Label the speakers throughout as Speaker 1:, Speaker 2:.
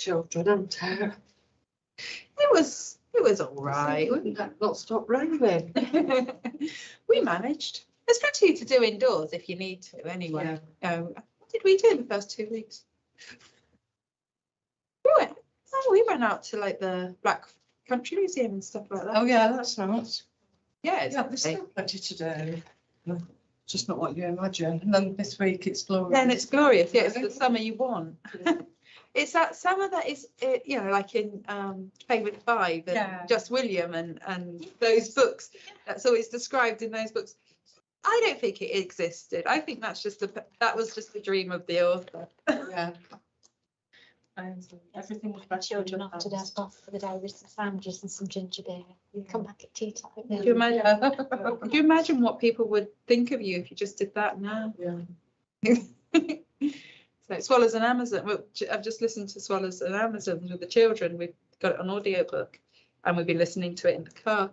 Speaker 1: children, haven't you?
Speaker 2: It was all right.
Speaker 1: Wouldn't that not stop raining?
Speaker 2: We managed. There's plenty to do indoors if you need to anyway. What did we do in the first 2 weeks? We went out to like the Black Country Museum and stuff like that.
Speaker 1: Oh yeah, that's nice.
Speaker 2: Yeah, it's
Speaker 1: There's still plenty to do. Just not what you imagine. And then this week it's glorious.
Speaker 2: Then it's glorious. Yeah, it's the summer you want. It's that summer that is, you know, like in Favourite Five and Just William and those books. That's always described in those books. I don't think it existed. I think that was just the dream of the author.
Speaker 1: Yeah. Everything was better.
Speaker 3: Children opted us off for the day with some sandwiches and some ginger beer. Come back at tea time.
Speaker 2: Do you imagine what people would think of you if you just did that now?
Speaker 1: Yeah.
Speaker 2: So Swallows and Amazon. I've just listened to Swallows and Amazon with the children. We've got it on audiobook and we've been listening to it in the car.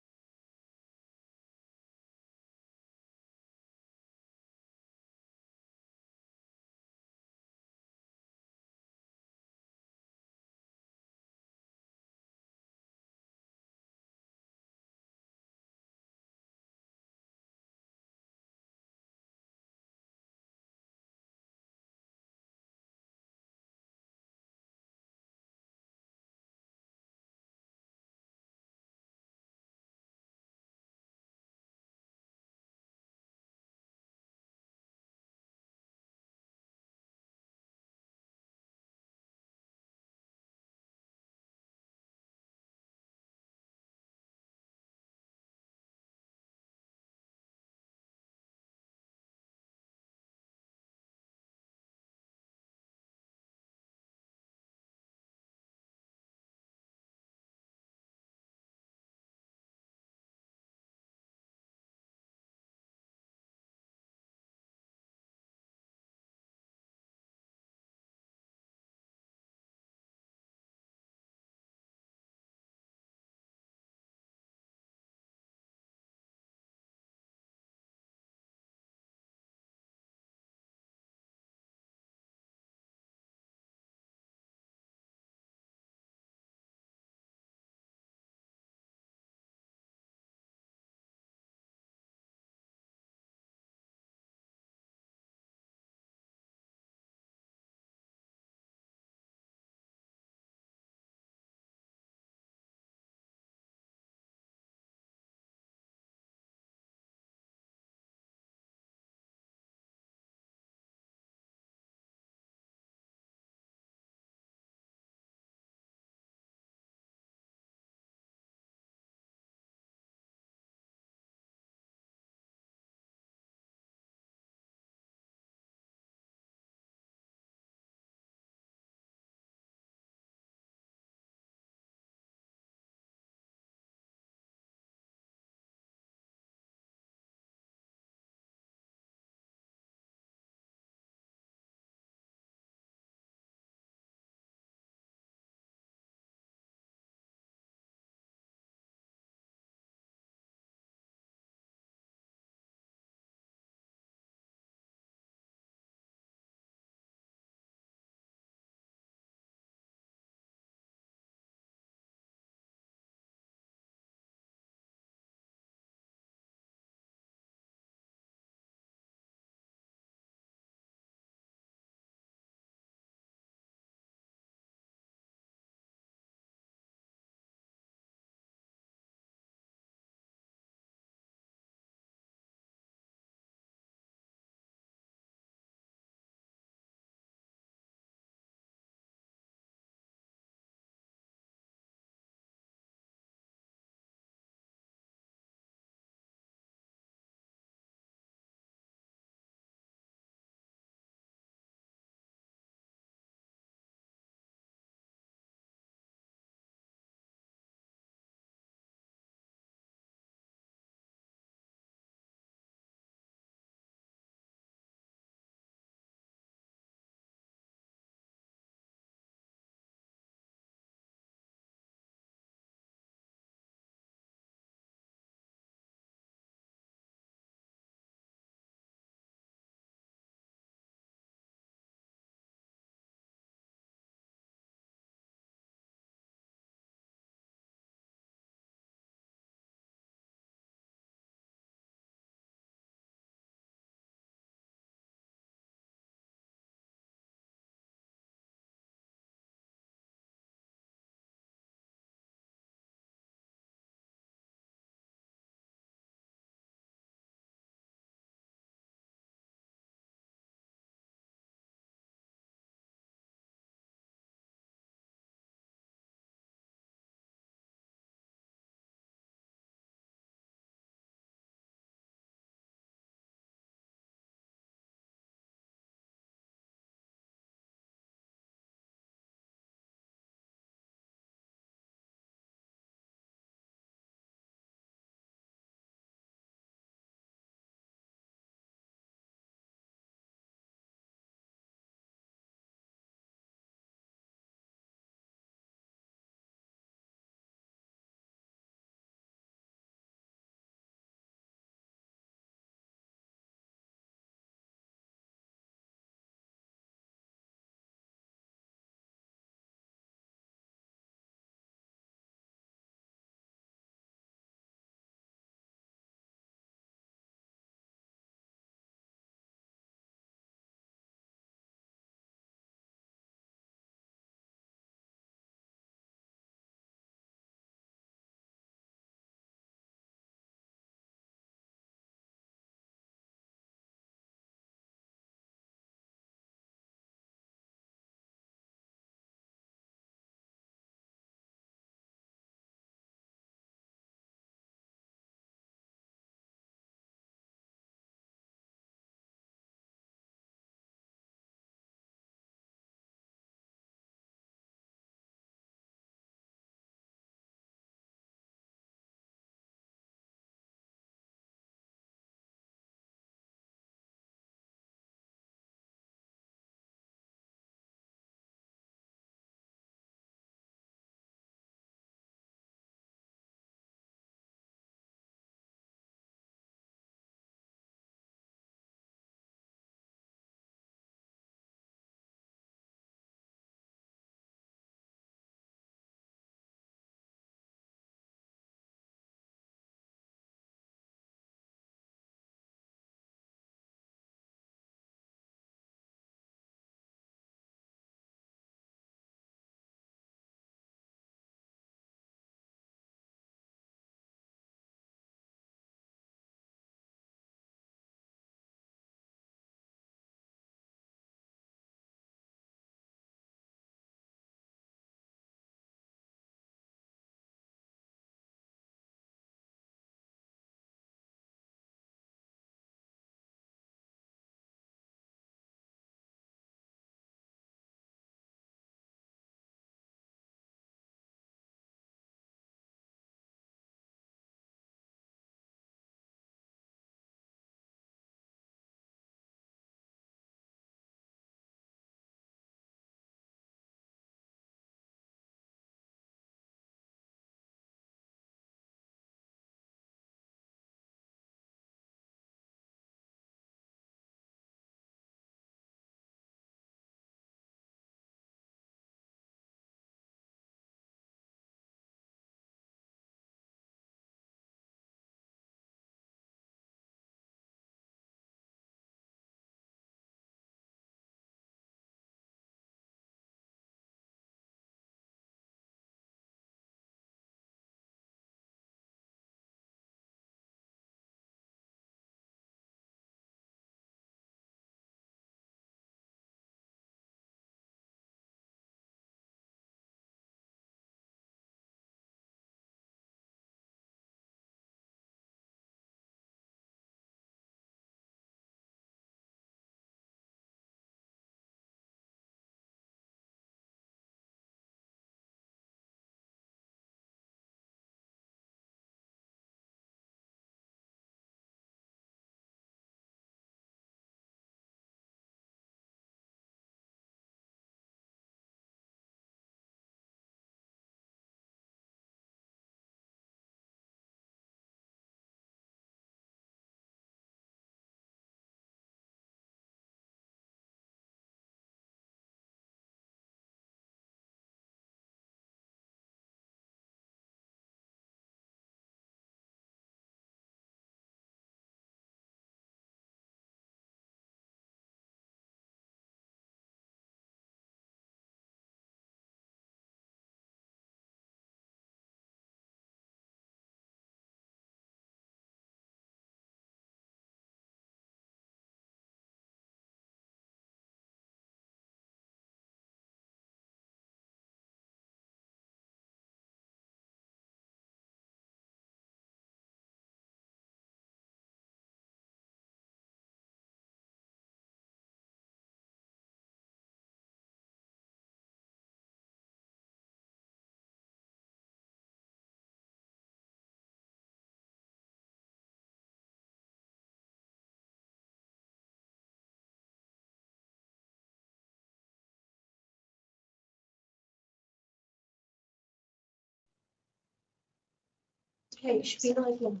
Speaker 3: Okay, it should be live then.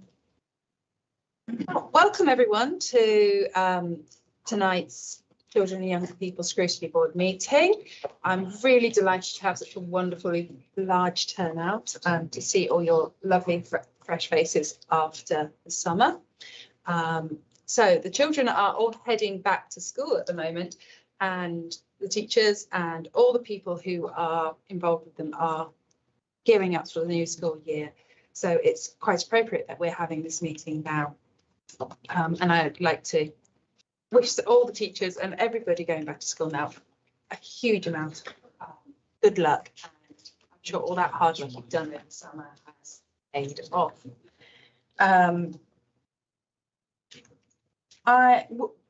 Speaker 2: Welcome everyone to tonight's Children and Young People Scrutiny Board meeting. I'm really delighted to have such a wonderfully large turnout to see all your lovely fresh faces after the summer. So the children are all heading back to school at the moment, and the teachers and all the people who are involved with them are gearing up for the new school year. So it's quite appropriate that we're having this meeting now. And I'd like to wish all the teachers and everybody going back to school now a huge amount of good luck. And I'm sure all that hard work you've done in the summer has paid off.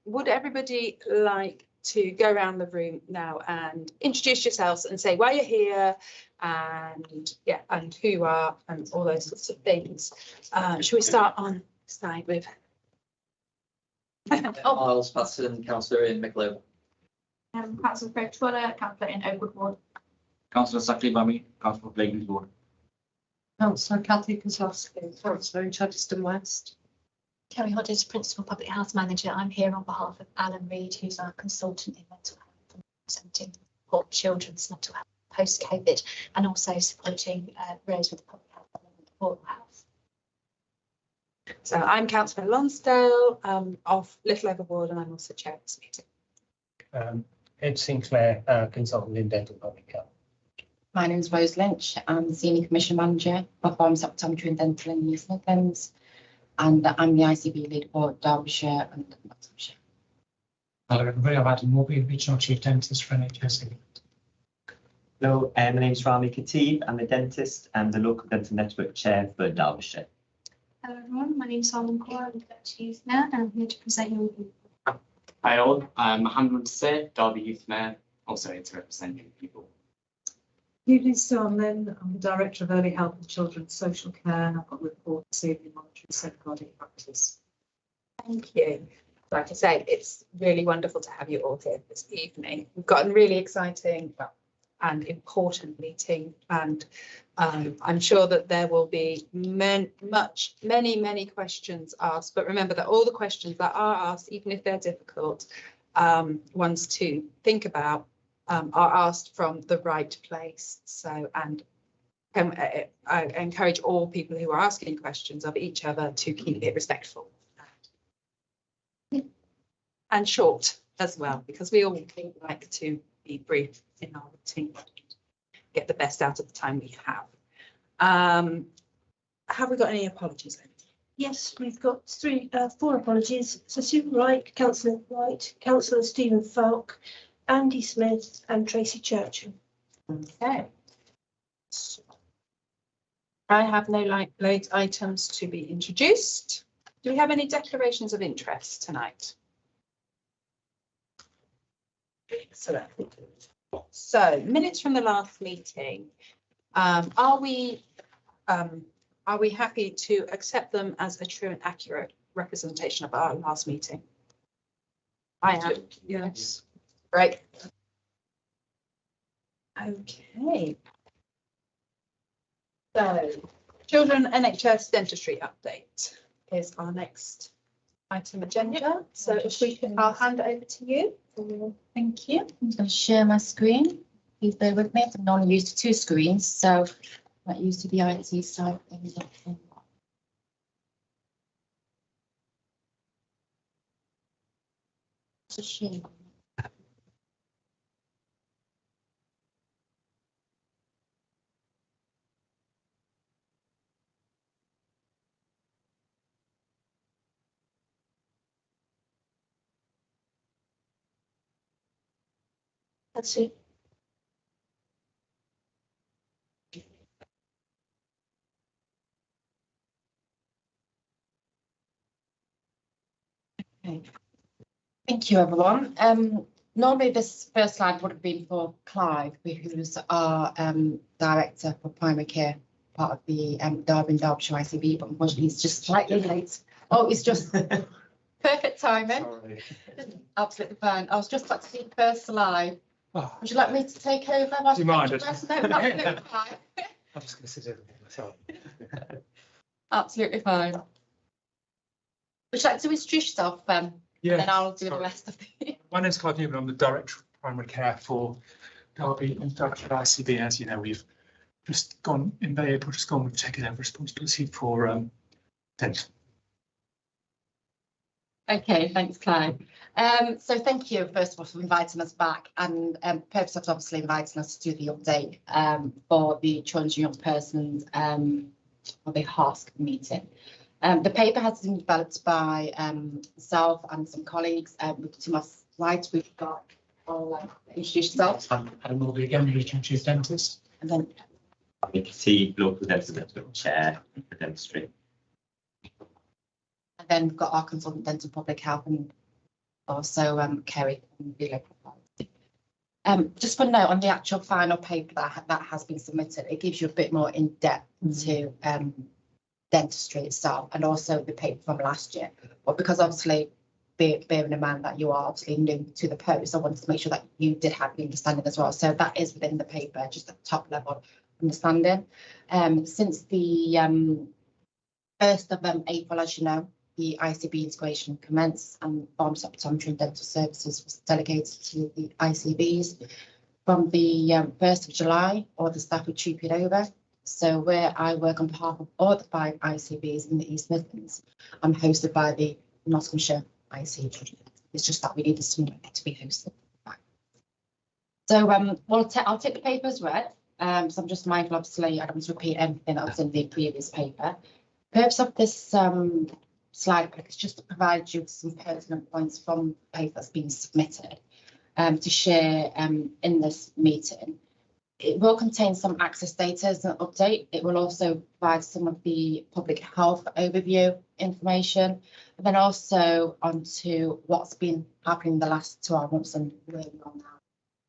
Speaker 2: Would everybody like to go around the room now and introduce yourselves and say why you're here and and who you are and all those sorts of things. Should we start on side with
Speaker 4: Miles Patterson, councillor in Mickleover.
Speaker 5: Councillor Craig Twaller, councillor in Oakwood Ward.
Speaker 6: Councillor Sackley Bummy, councillor for Blakely's Ward.
Speaker 1: Councillor Kathy Kozlowski, councillor in Cheddiston West.
Speaker 3: Kerry Hodges, Principal Public Health Manager. I'm here on behalf of Alan Reid, who's our consultant in mental health and representing support children's mental health post-COVID, and also supporting Rose with public health and oral health.
Speaker 2: So I'm Councillor Lonsdale of Little Over Ward, and I'm also chair of this meeting.
Speaker 7: Ed Sinclair, consultant in dental public health.
Speaker 8: My name is Rose Lynch. I'm the Senior Commission Manager for Pharmacy Optometry and Dental in the East Midlands, and I'm the ICB lead for Derbyshire and Nottinghamshire.
Speaker 9: Hello everybody, I'm Adam Morby, Regional Chief Dentist for NHS England.
Speaker 10: Hello, my name is Rami Khatib. I'm a dentist and the Local Dental Network Chair for Derbyshire.
Speaker 5: Hello everyone, my name is Simon Core, I'm the Deputy Youth Mayor, and I'm here to present young people.
Speaker 6: Hi all, I'm Mohammed Sir, Derby Youth Mayor, also here to represent young people.
Speaker 1: Evening, Lynn. I'm the Director of Early Help and Children's Social Care, and I've got a report this evening monitoring safeguarding practice.
Speaker 2: Thank you. Like I say, it's really wonderful to have you all here this evening. We've got a really exciting and important meeting, and I'm sure that there will be many questions asked, but remember that all the questions that are asked, even if they're difficult ones to think about, are asked from the right place. So, and I encourage all people who are asking questions of each other to keep it respectful and short as well, because we all like to be brief in our meeting, get the best out of the time we have. Have we got any apologies?
Speaker 11: Yes, we've got four apologies. So Sue Wright, Councillor White, Councillor Stephen Falk, Andy Smith and Tracy Churchill.
Speaker 2: Okay. So, I have no late items to be introduced. Do we have any declarations of interest tonight? Excellent. So minutes from the last meeting. Are we happy to accept them as a true and accurate representation of our last meeting? I am.
Speaker 1: Yes.
Speaker 2: Right. Okay. So, Children NHS Dentistry Update is our next item agenda. So if we can, I'll hand it over to you.
Speaker 8: Thank you. I'm going to share my screen. Please bear with me. I'm only used to two screens, so I'm not used to the IT side of things. It's a shame.
Speaker 11: That's it.
Speaker 8: Okay. Thank you, everyone. Normally this first slide would have been for Clive, who's our director for primary care, part of the Derby and Derbyshire ICB, but unfortunately he's just slightly late. Oh, it's just perfect timing.
Speaker 7: Sorry.
Speaker 8: Absolutely fine. I was just about to see the first slide.
Speaker 9: Oh,
Speaker 8: Would you like me to take over?
Speaker 9: Do you mind?
Speaker 8: No, absolutely fine.
Speaker 9: I'm just going to sit over here myself.
Speaker 8: Absolutely fine. Would you like to introduce yourself,
Speaker 12: Yeah.
Speaker 8: then I'll do the
Speaker 12: sorry.
Speaker 8: rest of the.
Speaker 12: My name's Clive Newman. I'm the Director of Primary Care for Derby and Director of ICB. As you know, we've just gone in May, April, just gone, we've taken over responsibility for dental.
Speaker 8: Okay, thanks, Clive. So thank you, first of all, for inviting us back, and purpose of obviously inviting us to do the update for the children and young persons for the HASC meeting. The paper has been developed by myself and some colleagues. To my right, we've got, I'll introduce yourself.
Speaker 9: I'm Adam Morby again, Regional Chief Dentist.
Speaker 8: And then
Speaker 10: Rami Khatib, Local Dental Network Chair for Dentistry.
Speaker 8: And then we've got our consultant dental public health and also Kerry from the local authority. Just for note on the actual final paper that has been submitted, it gives you a bit more in depth into dentistry itself and also the paper from last year. But because obviously bearing in mind that you are obviously new to the post, I wanted to make sure that you did have the understanding as well. So that is within the paper, just at the top level understanding. Since the 1st of April, as you know, the ICB integration commenced and Pharmacy Optometry and Dental Services was delegated to the ICBs. From the 1st of July, all the staff were trooped over. So where I work on behalf of all the 5 ICBs in the East Midlands, I'm hosted by the Nottinghamshire ICB. It's just that we needed someone to be hosted. So I'll take the paper as read. So I'm just mindful, obviously, I don't want to repeat anything that was in the previous paper. The purpose of this slide pack is just to provide you with some pertinent points from the paper that's been submitted to share in this meeting. It will contain some access data as an update. It will also provide some of the public health overview information, and then also onto what's been happening in the last 12 months and where we are now,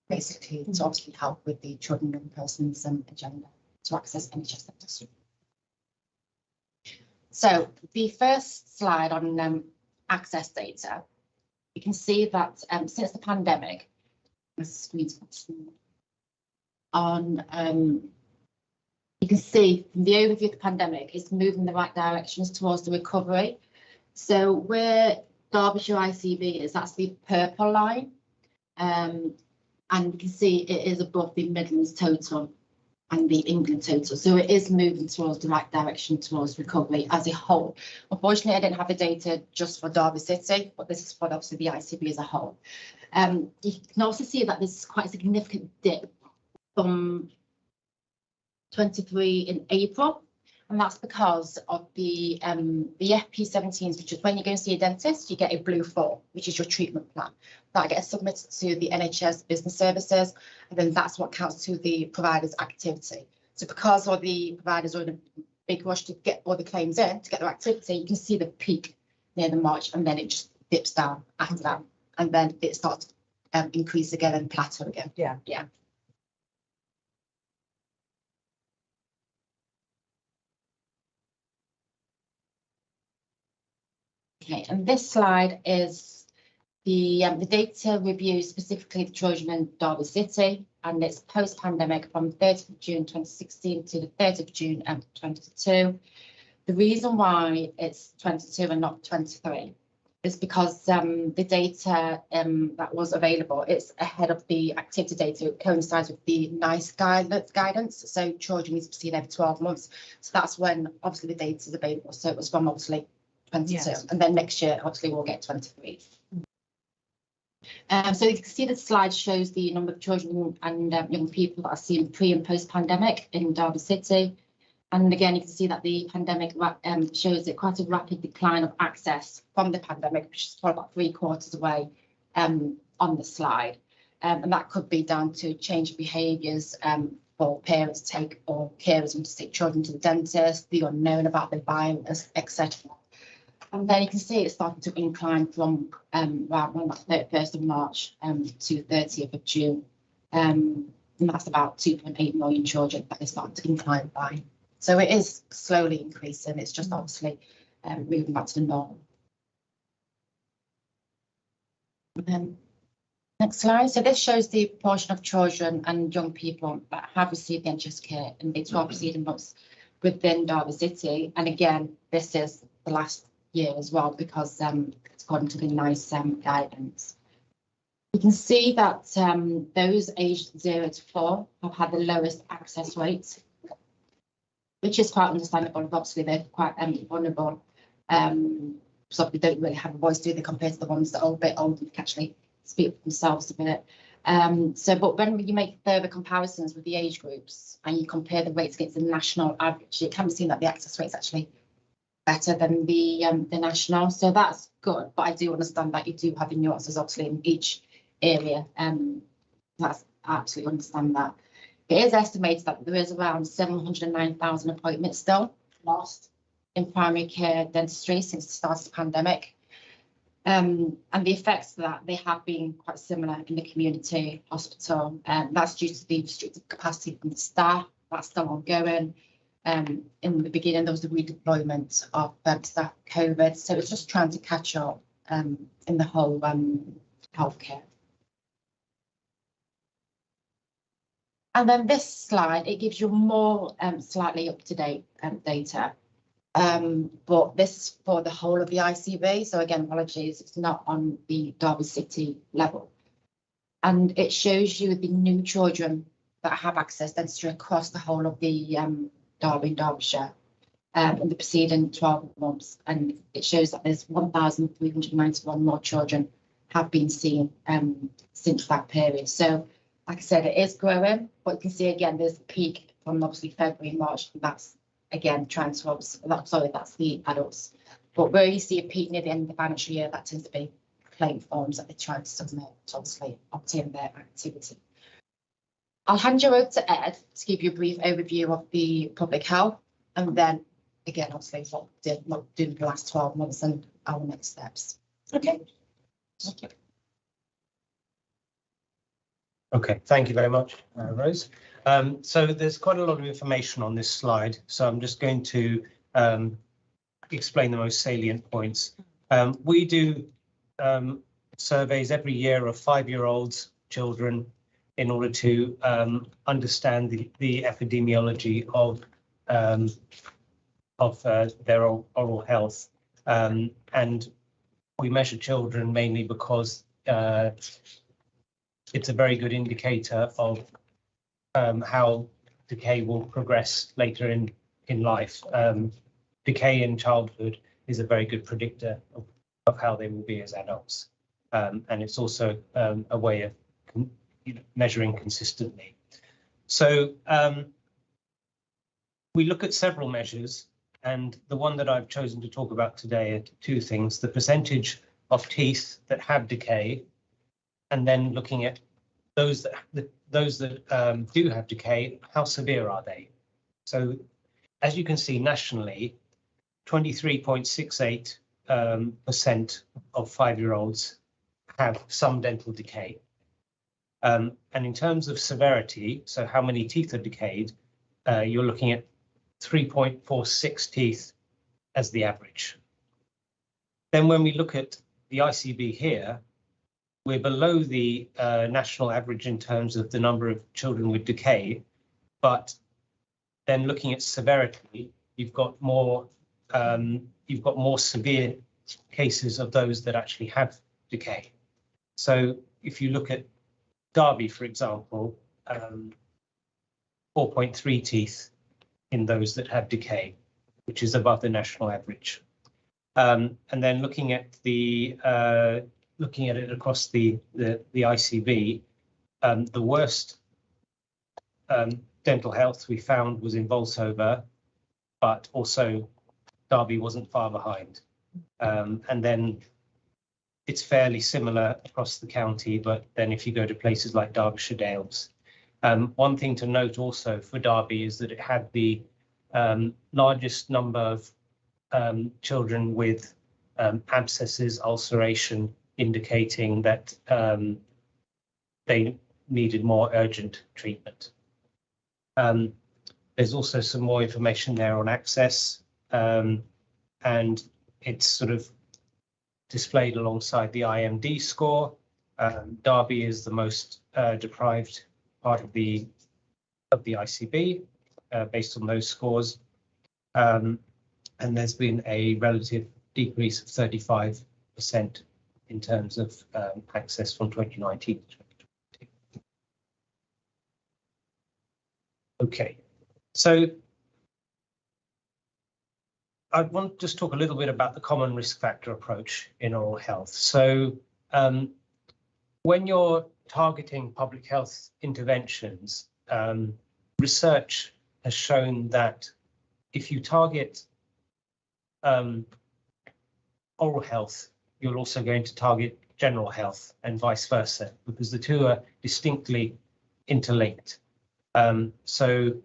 Speaker 8: basically to obviously help with the children and young persons agenda to access NHS dentistry. So the first slide on access data, you can see that since the pandemic, the screen's on, you can see from the overview of the pandemic, it's moving in the right directions towards the recovery. So where Derbyshire ICB is, that's the purple line, and you can see it is above the Midlands total and the England total. So it is moving towards the right direction towards recovery as a whole. Unfortunately, I didn't have the data just for Derby City, but this is for obviously the ICB as a whole. You can also see that there's quite a significant dip from 23 in April, and that's because of the FP17s, which is when you go and see a dentist, you get a blue form, which is your treatment plan. That gets submitted to the NHS Business Services, and then that's what counts to the provider's activity. So because all the providers are in a big rush to get all the claims in, to get their activity, you can see the peak near the March, and then it just dips down after that, and then it starts to increase again and plateau again. Yeah. Okay, and this slide is the data review, specifically the children in Derby City, and it's post-pandemic from 30th of June 2016 to the 30th of June 2022. The reason why it's 22 and not 23 is because the data that was available, it's ahead of the activity data. It coincides with the NICE guidance. So children need to be seen every 12 months. So that's when obviously the data is available. So it was from obviously 22, yes. And then next year, obviously, we'll get 23. So you can see the slide shows the number of children and young people that are seen pre and post pandemic in Derby City. And again, you can see that the pandemic shows it quite a rapid decline of access from the pandemic, which is probably about 3/4 away on the slide. And that could be down to change of behaviours for parents to take or carers to take children to the dentist, the unknown about the virus, etc. And then you can see it's starting to incline from around 31st of March to 30th of June. And that's about 2.8 million children that is starting to incline by. So it is slowly increasing. It's just obviously moving back to the norm. Next slide. So this shows the proportion of children and young people that have received the NHS care in the 12 preceding months. within Derby City. And again, this is the last year as well, because it's according to the NICE guidance. You can see that those aged 0 to 4 have had the lowest access rates, which is quite understandable. Obviously, they're quite vulnerable. So they don't really have a voice, do they, compared to the ones that are a bit older and can actually speak for themselves a bit. But when you make further comparisons with the age groups and you compare the rates against the national average, it can be seen that the access rate is actually better than the national. So that's good. But I do understand that you do have the nuances, obviously, in each area. That's I absolutely understand that. It is estimated that there is around 709,000 appointments still lost in primary care dentistry since the start of the pandemic. And the effects of that, they have been quite similar in the community hospital. That's due to the restricted capacity from the staff. That's still ongoing. In the beginning, there was the redeployment of staff COVID. So it's just trying to catch up in the whole healthcare. And then this slide, it gives you more slightly up-to-date data. But this is for the whole of the ICB. So again, apologies, it's not on the Derby City level. And it shows you the new children that have access dentistry across the whole of the Derby and Derbyshire in the preceding 12 months. And it shows that there's 1,391 more children have been seen since that period. So like I said, it is growing, but you can see again, there's a peak from obviously February, March, and that's again trying to that's the adults. But where you see a peak near the end of the financial year, that tends to be claim forms that they're trying to submit to obviously obtain their activity. I'll hand you over to Ed to give you a brief overview of the public health, and then again, obviously what we're doing the last 12 months and our next steps. Okay. Thank you.
Speaker 7: Okay, thank you very much, Rose. So there's quite a lot of information on this slide, so I'm just going to explain the most salient points. We do surveys every year of 5-year-olds, children, in order to understand the epidemiology of their oral health. And we measure children mainly because it's a very good indicator of how decay will progress later in life. Decay in childhood is a very good predictor of how they will be as adults. And it's also a way of measuring consistently. So we look at several measures, and the one that I've chosen to talk about today are two things: the percentage of teeth that have decay, and then looking at those that do have decay, how severe are they? So as you can see, nationally, 23.68% of 5-year-olds have some dental decay. And in terms of severity, so how many teeth are decayed, you're looking at 3.46 teeth as the average. Then when we look at the ICB here, we're below the national average in terms of the number of children with decay, but then looking at severity, you've got more severe cases of those that actually have decay. So if you look at Derby, for example, 4.3 teeth in those that have decay, which is above the national average. And then looking at it across the ICB, the worst dental health we found was in Bolsover, but also Derby wasn't far behind. And then it's fairly similar across the county, but then if you go to places like Derbyshire Dales. One thing to note also for Derby is that it had the largest number of children with abscesses, ulceration, indicating that they needed more urgent treatment. There's also some more information there on access, and it's sort of displayed alongside the IMD score. Derby is the most deprived part of the ICB based on those scores. And there's been a relative decrease of 35% in terms of access from 2019 to 2022. Okay, so I want to just talk a little bit about the common risk factor approach in oral health. So when you're targeting public health interventions, research has shown that if you target oral health, you're also going to target general health and vice versa, because the two are distinctly interlinked. So,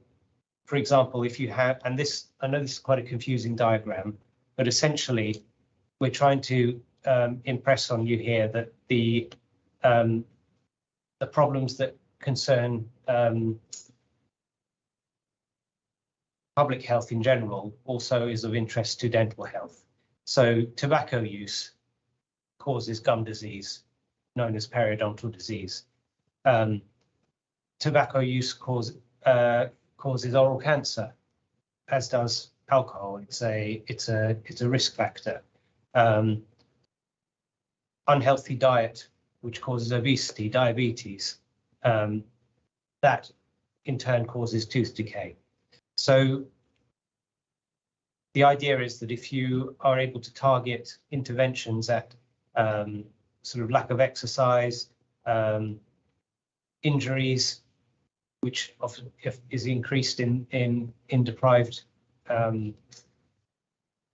Speaker 7: for example, if you have, and this, I know this is quite a confusing diagram, but essentially we're trying to impress on you here that the problems that concern public health in general also is of interest to dental health. So tobacco use causes gum disease, known as periodontal disease. Tobacco use causes oral cancer, as does alcohol. It's a risk factor. Unhealthy diet, which causes obesity, diabetes, that in turn causes tooth decay. So the idea is that if you are able to target interventions at sort of lack of exercise, injuries, which often is increased in deprived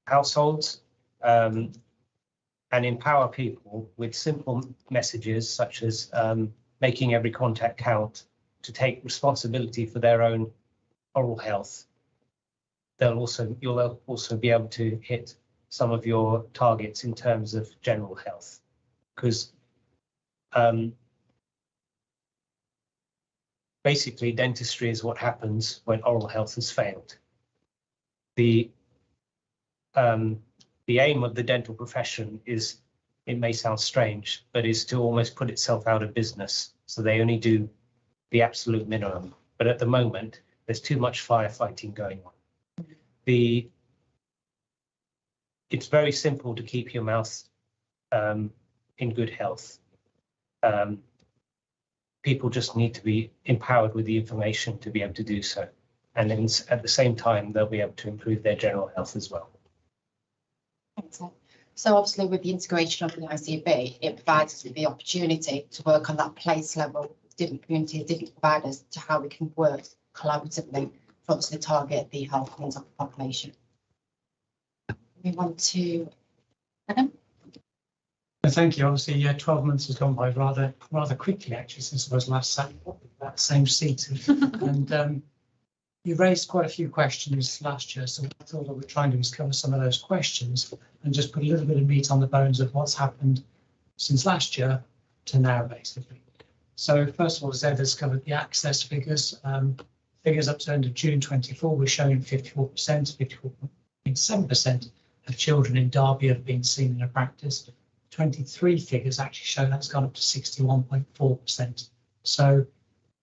Speaker 7: households, and empower people with simple messages such as making every contact count, to take responsibility for their own oral health, you'll also be able to hit some of your targets in terms of general health, because basically dentistry is what happens when oral health has failed. The aim of the dental profession is, it may sound strange, but is to almost put itself out of business. So they only do the absolute minimum. But at the moment, there's too much firefighting going on. It's very simple to keep your mouth in good health. People just need to be empowered with the information to be able to do so. And then at the same time, they'll be able to improve their general health as well.
Speaker 8: Excellent. So obviously with the integration of the ICB, it provides us with the opportunity to work on that place level, different communities, different providers, to how we can work collaboratively to obviously target the health needs of the population. We want to, Adam?
Speaker 9: Thank you. Obviously, 12 months has gone by rather quickly, actually, since I was last sat in that same seat. And you raised quite a few questions last year, so what I thought I would try and do is cover some of those questions and just put a little bit of meat on the bones of what's happened since last year to now, basically. So first of all, Zed has covered the access figures. Figures up to the end of June 24, we're showing 54%, 54.7% of children in Derby have been seen in a practice. 23 figures actually show that's gone up to 61.4%. So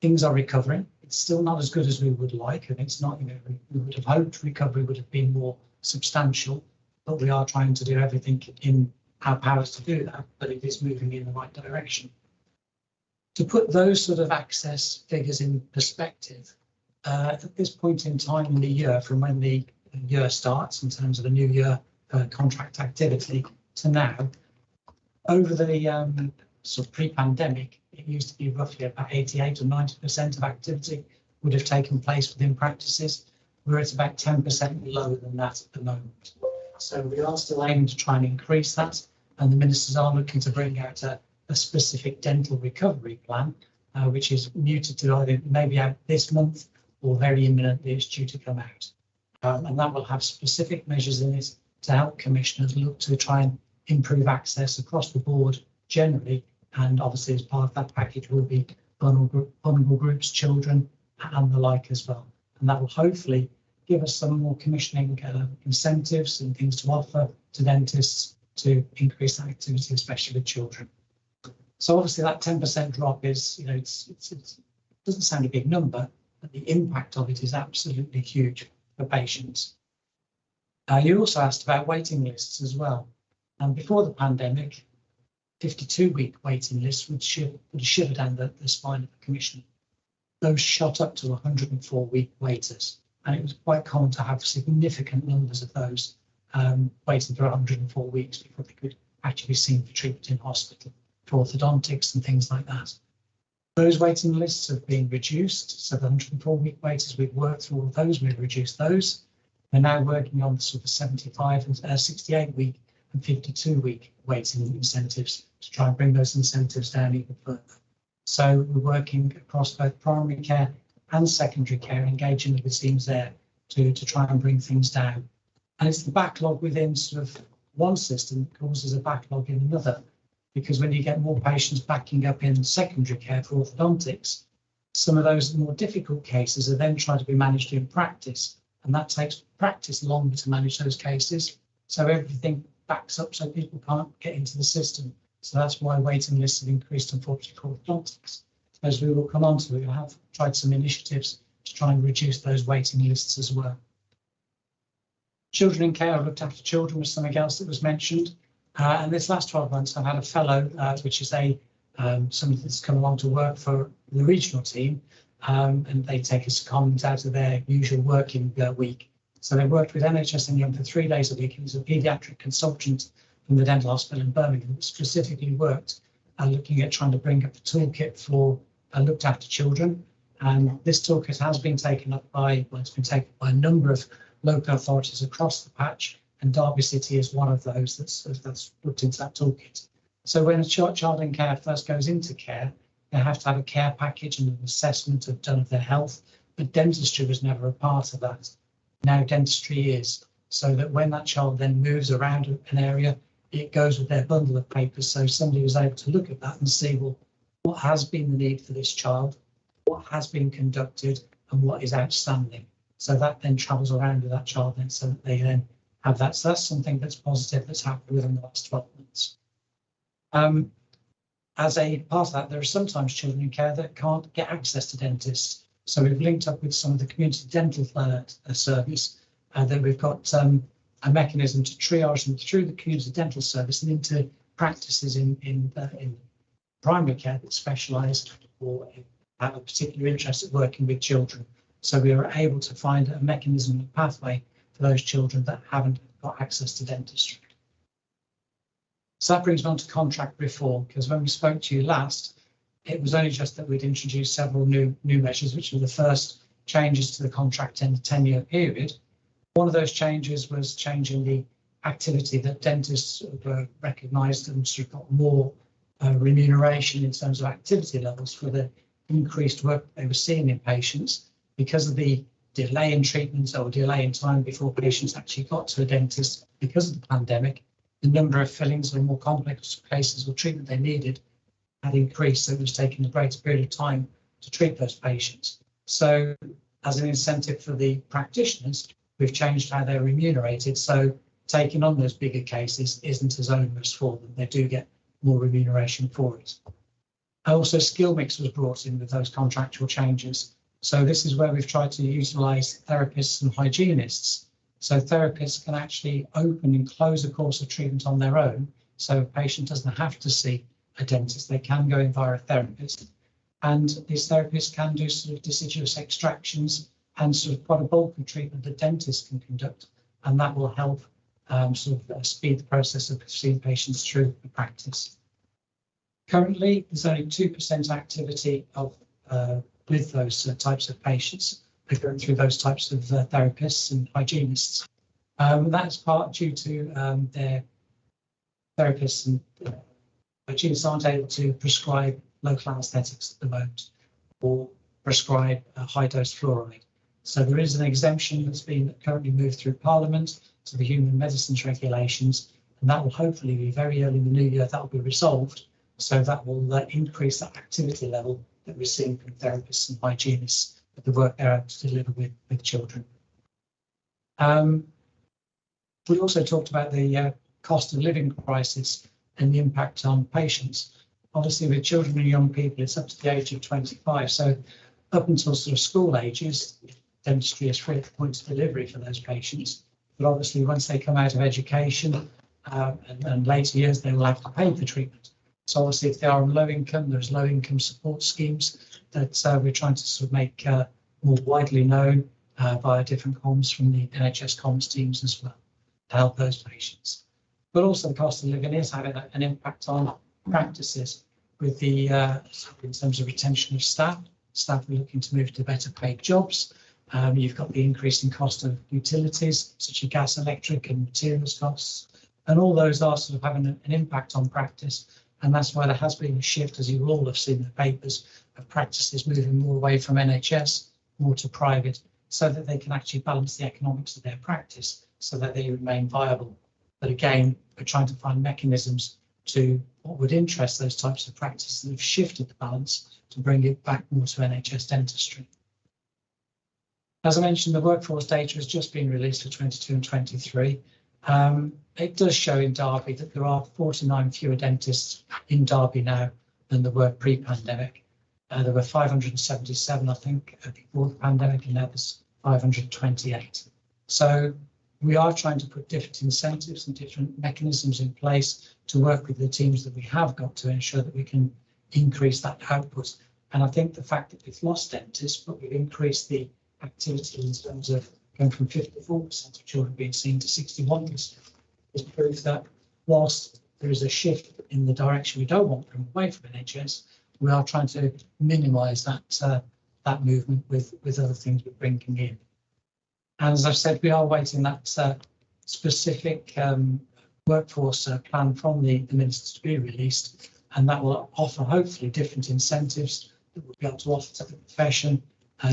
Speaker 9: things are recovering. It's still not as good as we would like, and it's not, we would have hoped recovery would have been more substantial, but we are trying to do everything in our powers to do that, but it is moving in the right direction. To put those sort of access figures in perspective, at this point in time in the year, from when the year starts in terms of the new year contract activity to now, over the sort of pre-pandemic, it used to be roughly about 88 or 90% of activity would have taken place within practices. We're at about 10% lower than that at the moment. So we are still aiming to try and increase that, and the ministers are looking to bring out a specific dental recovery plan, which is muted to either maybe out this month or very imminently it's due to come out. And that will have specific measures in it to help commissioners look to try and improve access across the board generally, and obviously as part of that package will be vulnerable groups, children and the like as well. And that will hopefully give us some more commissioning incentives and things to offer to dentists to increase that activity, especially with children. So obviously that 10% drop is, it doesn't sound a big number, but the impact of it is absolutely huge for patients. You also asked about waiting lists as well. And before the pandemic, 52-week waiting lists would shiver down the spine of the Commissioner. Those shot up to 104-week waiters. And it was quite common to have significant numbers of those waiting for 104 weeks before they could actually be seen for treatment in hospital, for orthodontics and things like that. Those waiting lists have been reduced. So the 104-week waiters, we've worked through all of those, we've reduced those. We're now working on sort of 75 and 68-week and 52-week waiting incentives to try and bring those incentives down even further. So we're working across both primary care and secondary care, engaging with the teams there to try and bring things down. And it's the backlog within sort of one system that causes a backlog in another, because when you get more patients backing up in secondary care for orthodontics, some of those more difficult cases are then trying to be managed in practice, and that takes practice longer to manage those cases. So everything backs up so people can't get into the system. So that's why waiting lists have increased, unfortunately, for orthodontics. As we will come on to, we have tried some initiatives to try and reduce those waiting lists as well. Children in care, I've looked after children, was something else that was mentioned. And this last 12 months, I've had a fellow, which is somebody that's come along to work for the regional team, and they take a secondment out of their usual working week. So they worked with NHS England for 3 days a week. He was a paediatric consultant from the dental hospital in Birmingham that specifically worked looking at trying to bring up a toolkit for looked after children. And this toolkit has been taken up by, well, it's been taken by a number of local authorities across the patch, and Derby City is one of those that's looked into that toolkit. So when a child in care first goes into care, they have to have a care package and an assessment done of their health, but dentistry was never a part of that. Now dentistry is, so that when that child then moves around an area, it goes with their bundle of papers. So somebody was able to look at that and see, well, what has been the need for this child, what has been conducted, and what is outstanding. So that then travels around with that child then, so that they then have that. So that's something that's positive that's happened within the last 12 months. As a part of that, there are sometimes children in care that can't get access to dentists. So we've linked up with some of the community dental service, that we've got a mechanism to triage them through the community dental service and into practices in primary care that specialise or have a particular interest at working with children. So we are able to find a mechanism and pathway for those children that haven't got access to dentistry. So that brings me on to contract reform, because when we spoke to you last, it was only just that we'd introduced several new measures, which were the first changes to the contract in the 10-year period. One of those changes was changing the activity that dentists were recognised and sort of got more remuneration in terms of activity levels for the increased work they were seeing in patients. Because of the delay in treatment or delay in time before patients actually got to a dentist because of the pandemic, the number of fillings or more complex cases or treatment they needed had increased. So it was taking a greater period of time to treat those patients. So as an incentive for the practitioners, we've changed how they're remunerated. So taking on those bigger cases isn't as onerous for them. They do get more remuneration for it. Also, skill mix was brought in with those contractual changes. So this is where we've tried to utilise therapists and hygienists. So therapists can actually open and close a course of treatment on their own. So a patient doesn't have to see a dentist. They can go in via a therapist. And these therapists can do sort of deciduous extractions and sort of quite a bulk of treatment that dentists can conduct. And that will help speed the process of seeing patients through the practice. Currently, there's only 2% activity of with those types of patients who go through those types of therapists and hygienists. That's part due to their therapists and hygienists aren't able to prescribe local anaesthetics at the moment or prescribe high-dose fluoride. So there is an exemption that's been currently moved through Parliament to the human medicines regulations, and that will hopefully be very early in the new year, that will be resolved. So that will increase that activity level that we're seeing from therapists and hygienists with the work they're able to deliver with children. We also talked about the cost of living crisis and the impact on patients. Obviously, with children and young people, it's up to the age of 25. So up until sort of school ages, dentistry is free at the point of delivery for those patients. but obviously once they come out of education and later years, they will have to pay for treatment. So obviously if they are on low income, there's low income support schemes that we're trying to sort of make more widely known via different comms from the NHS comms teams as well to help those patients. But also the cost of living is having an impact on practices with the in terms of retention of staff. Staff are looking to move to better paid jobs. You've got the increasing cost of utilities such as gas, electric and materials costs, and all those are sort of having an impact on practice. And that's why there has been a shift, as you all have seen in the papers, of practices moving more away from NHS, more to private, so that they can actually balance the economics of their practice so that they remain viable. But again, we're trying to find mechanisms to what would interest those types of practices that have shifted the balance to bring it back more to NHS dentistry. As I mentioned, the workforce data has just been released for 22 and 23. It does show in Derby that there are 49 fewer dentists in Derby now than there were pre-pandemic. There were 577, I think, before the pandemic, and now there's 528. So we are trying to put different incentives and different mechanisms in place to work with the teams that we have got to ensure that we can increase that output. And I think the fact that we've lost dentists, but we've increased the activity in terms of going from 54% of children being seen to 61% is proof that whilst there is a shift in the direction we don't want them away from NHS, we are trying to minimise that movement with other things we're bringing in. And as I've said, we are waiting that specific workforce plan from the Minister to be released, and that will offer hopefully different incentives that we'll be able to offer to the profession,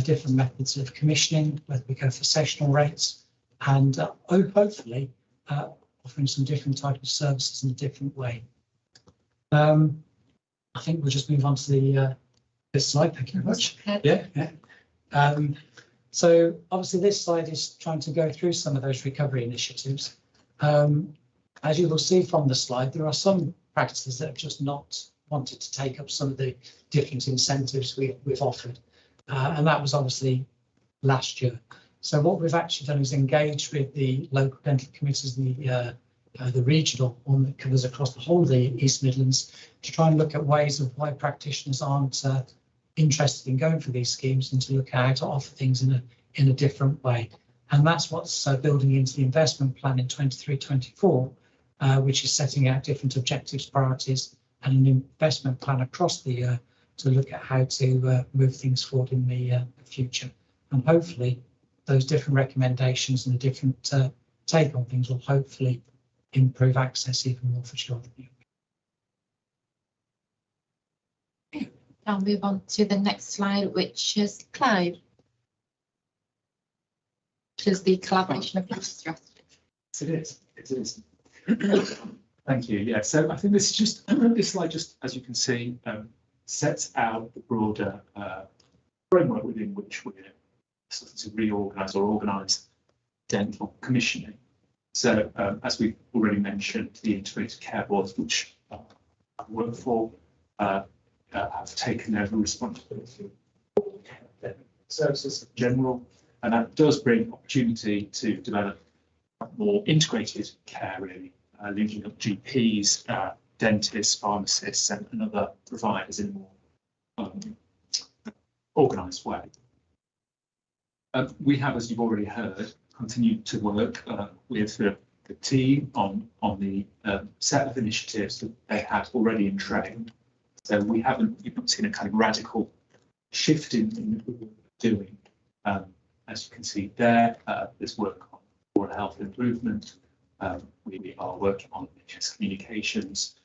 Speaker 9: different methods of commissioning, whether we go for sessional rates, and hopefully offering some different types of services in a different way. I think we'll just move on to the this slide. Thank you very much. Yeah. So obviously this slide is trying to go through some of those recovery initiatives. As you will see from the slide, there are some practices that have just not wanted to take up some of the different incentives we've offered. And that was obviously last year. So what we've actually done is engage with the local dental committees and the regional one that covers across the whole of the East Midlands to try and look at ways of why practitioners aren't interested in going for these schemes and to look at how to offer things in a different way. And that's what's building into the investment plan in 23-24, which is setting out different objectives, priorities, and an investment plan across the year to look at how to move things forward in the future. And hopefully those different recommendations and a different take on things will hopefully improve access even more for children.
Speaker 3: I'll move on to the next slide, which is Clive, which is the collaboration of strategy.
Speaker 12: It is. Thank you. Yeah, so I think this is just this slide, just as you can see, sets out the broader framework within which we're starting to reorganise or organise dental commissioning. So as we've already mentioned, the integrated care boards, which I work for, have taken over responsibility for services in general, and that does bring opportunity to develop more integrated care, really, linking up GPs, dentists, pharmacists, and other providers in a more organised way. We have, as you've already heard, continued to work with the team on the set of initiatives that they had already in train. So you've not seen a kind of radical shift in what we're doing. As you can see there, there's work on oral health improvement. We are working on NHS communications,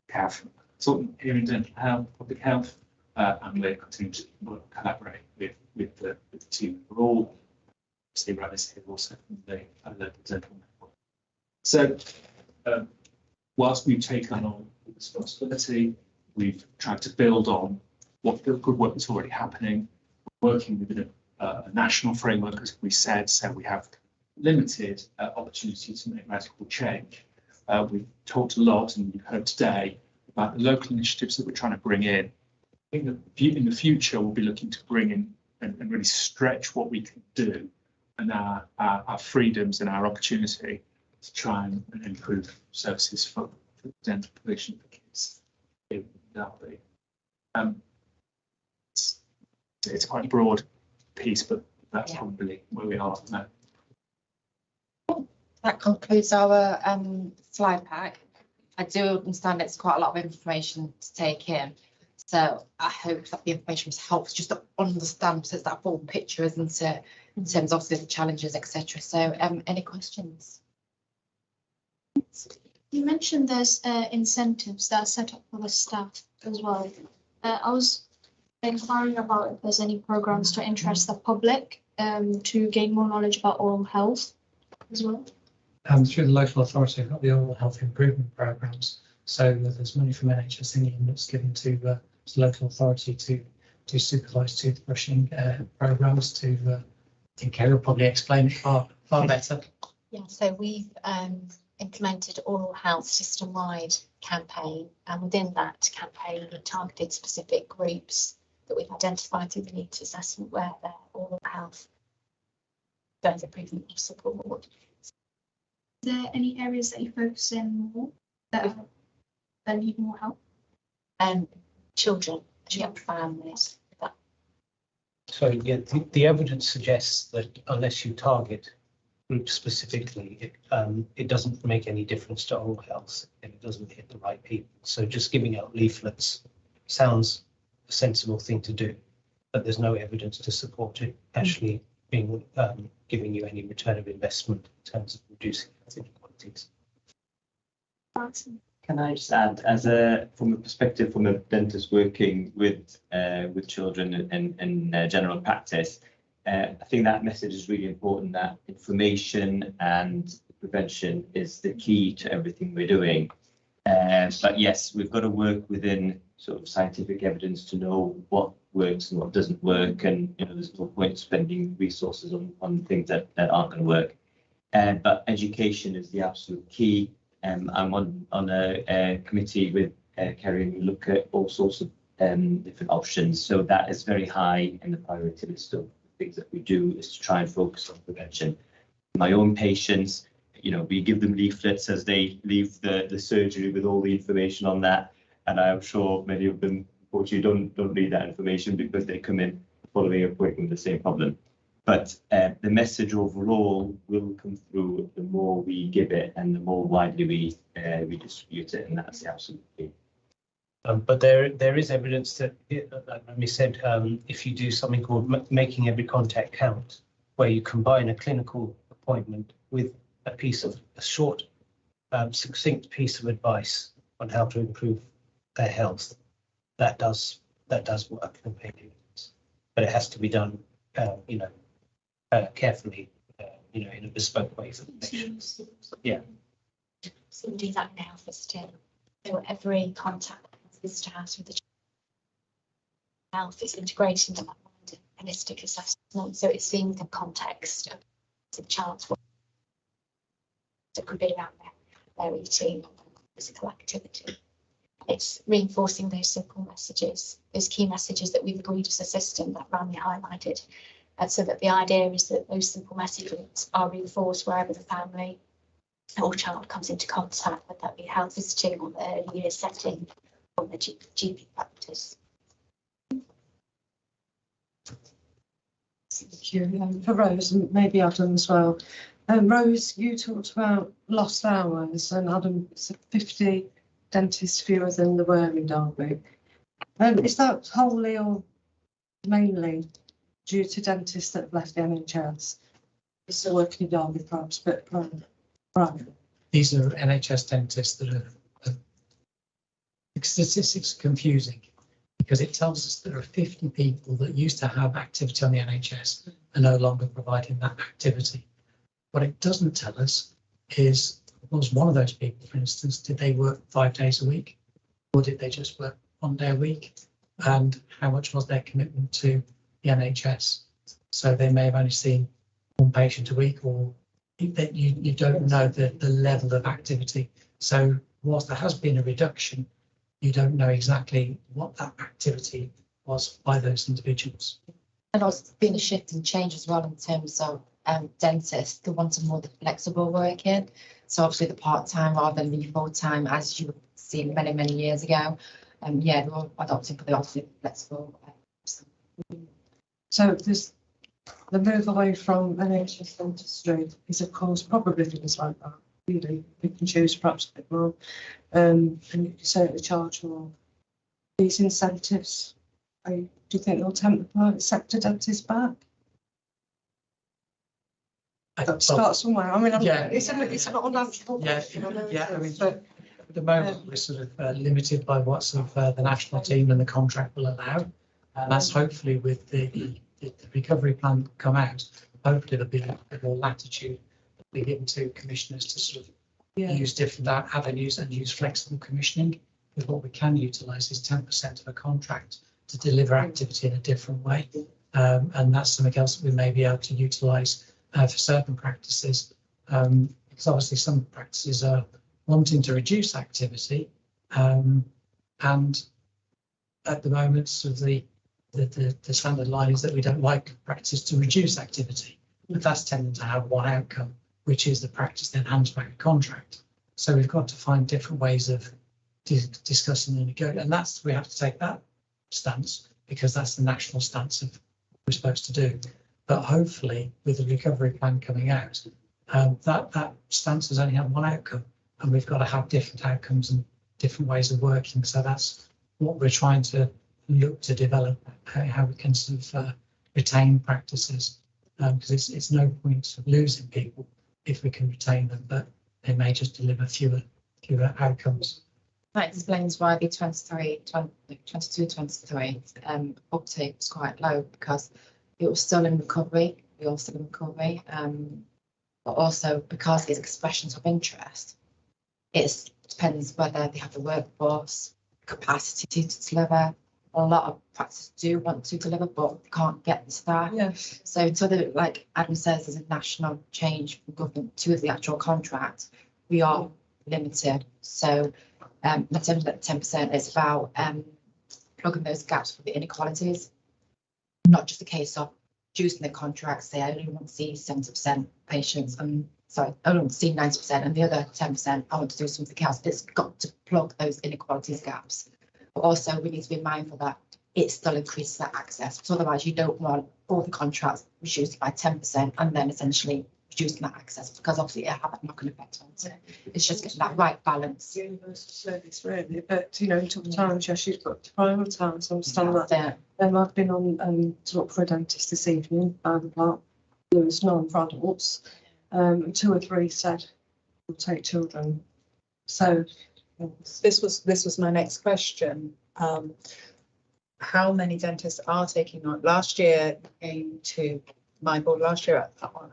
Speaker 12: care from consultant here in dental health, public health, and we're continuing to collaborate with the team overall. See Readiness here also from the local dental network. So whilst we've taken on the responsibility, we've tried to build on what the good work that's already happening. We're working within a national framework, as we said, so we have limited opportunity to make radical change. We've talked a lot, and you've heard today, about the local initiatives that we're trying to bring in. I think that in the future, we'll be looking to bring in and really stretch what we can do and our freedoms and our opportunity to try and improve services for the dental provision for kids in Derby. It's quite a broad piece, but that's probably where we are now.
Speaker 8: That concludes our slide pack. I do understand it's quite a lot of information to take in. So I hope that the information helps just to understand, so it's that full picture, isn't it? In terms of the challenges, etc. So any questions?
Speaker 5: You mentioned there's incentives that are set up for the staff as well. I was inquiring about if there's any programs to interest the public to gain more knowledge about oral health as well.
Speaker 9: Through the local authority, we've got the oral health improvement programs. So there's money from NHS England that's given to the local authority to supervise toothbrushing programs. To I think Kay will probably explain it far better.
Speaker 3: Yeah, so we've implemented oral health system-wide campaign, and within that campaign we targeted specific groups that we've identified through the needs assessment where their oral health further improvement or support.
Speaker 5: Is there any areas that you focus in more that need more help?
Speaker 3: Children, young families.
Speaker 7: So yeah, the evidence suggests that unless you target groups specifically, it doesn't make any difference to oral health and it doesn't hit the right people. So just giving out leaflets sounds a sensible thing to do, but there's no evidence to support it actually being giving you any return of investment in terms of reducing health inequalities.
Speaker 10: Can I just add, from a perspective from a dentist working with children and general practice, I think that message is really important, that information and prevention is the key to everything we're doing. But yes, we've got to work within sort of scientific evidence to know what works and what doesn't work, and there's no point spending resources on things that aren't going to work. But education is the absolute key. I'm on a committee with Kerry, and we look at all sorts of different options. So that is very high in the priority list of things that we do, is to try and focus on prevention. My own patients, we give them leaflets as they leave the surgery with all the information on that, and I'm sure many of them unfortunately don't read that information because they come in following an appointment with the same problem. But the message overall will come through the more we give it and the more widely we distribute it, and that's the absolute key.
Speaker 7: But there is evidence that, like Remy said, if you do something called making every contact count, where you combine a clinical appointment with a short, succinct piece of advice on how to improve their health, that does work and pay dividends. But it has to be done, carefully, in a bespoke way for the patients. Yeah.
Speaker 3: So we do that now for STEM. So every contact visitor has with the health is integrated into that holistic assessment. So it's seeing the context of the child's work. It could be around their eating, physical activity. It's reinforcing those simple messages, those key messages that we've agreed as a system that Rami highlighted. So that the idea is that those simple messages are reinforced wherever the family or child comes into contact, whether that be health visiting or the early years setting or the GP practice.
Speaker 11: Thank you. For Rose, and maybe Adam as well. Rose, you talked about lost hours, and Adam, it's 50 dentists fewer than there were in Derby. Is that wholly or mainly due to dentists that have left the NHS? You're still working in Derby, perhaps, but private.
Speaker 9: These are NHS dentists that are the statistics are confusing, because it tells us there are 50 people that used to have activity on the NHS are no longer providing that activity. What it doesn't tell us is, was one of those people, for instance, did they work 5 days a week, or did they just work 1 day a week? And how much was their commitment to the NHS? So they may have only seen 1 patient a week, or that you don't know the level of activity. So whilst there has been a reduction, you don't know exactly what that activity was by those individuals.
Speaker 8: And also been a shift and change as well in terms of dentists, they wanted more the flexible working. So obviously the part-time rather than the full-time, as you seen many, many years ago. Yeah, they're all adopting for the obviously flexible.
Speaker 11: So this, the move away from NHS dentistry is of course probably things like that. Really, we can choose perhaps a bit more, and you can certainly charge more. These incentives, do you think they'll tempt the private sector dentists back? Start somewhere. I mean, it's not unnatural.
Speaker 9: Yeah, I mean, at the moment we're sort of limited by what sort of the national team and the contract will allow, and that's hopefully with the recovery plan come out. Hopefully there'll be a bit more latitude be given to commissioners to sort of use different avenues and use flexible commissioning. Because what we can utilise is 10% of a contract to deliver activity in a different way, and that's something else that we may be able to utilise for certain practices, because obviously some practices are wanting to reduce activity, and at the moment sort of the standard line is that we don't like practices to reduce activity, but that's tending to have one outcome, which is the practice then hands back a contract. So we've got to find different ways of discussing and negotiating, and that's, we have to take that stance because that's the national stance of what we're supposed to do. But hopefully with the recovery plan coming out, that stance has only had one outcome, and we've got to have different outcomes and different ways of working. So that's what we're trying to look to develop, how we can sort of retain practices, because it's no point of losing people if we can retain them, but they may just deliver fewer outcomes.
Speaker 8: That explains why the 22-23 uptake was quite low, because it was still in recovery. We were still in recovery, but also because it's expressions of interest, it depends whether they have the workforce capacity to deliver. A lot of practices do want to deliver, but can't get the staff.
Speaker 11: Yes.
Speaker 8: So until the, like Adam says, there's a national change from government to the actual contract, we are limited. So in terms of that 10%, it's about plugging those gaps for the inequalities. Not just a case of reducing the contract, say I only want to see 70% patients, I only want to see 90%, and the other 10% I want to do something else. It's got to plug those inequalities gaps. But also we need to be mindful that it still increases that access, because otherwise you don't want all the contracts reduced by 10% and then essentially reducing that access, because obviously it have a knock-on effect on it. It's just getting that right balance.
Speaker 11: Universal service really, but in tough times, yes, you've got to prioritise. I understand that. I've been on to look for a dentist this evening by the park. There was none for adults. 2 or 3 said we'll take children. So
Speaker 2: this was my next question. How many dentists are taking on? Last year came to my board on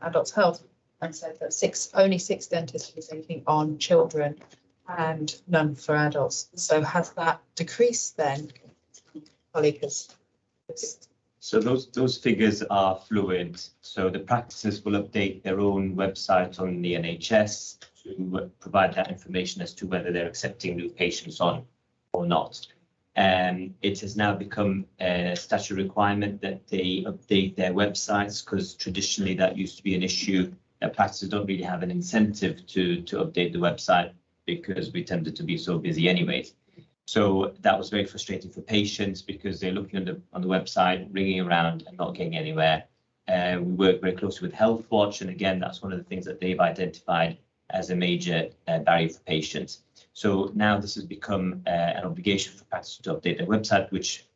Speaker 2: Adults Health and said that only 6 dentists were taking on children and none for adults. So has that decreased then?
Speaker 10: So those figures are fluid. So the practices will update their own website on the NHS to provide that information as to whether they're accepting new patients on or not. It has now become a statutory requirement that they update their websites, because traditionally that used to be an issue that practices don't really have an incentive to update the website because we tended to be so busy anyways. So that was very frustrating for patients because they're looking on the website, ringing around and not getting anywhere. We work very closely with Health Watch, and again, that's one of the things that they've identified as a major barrier for patients. So now this has become an obligation for practices to update their website, which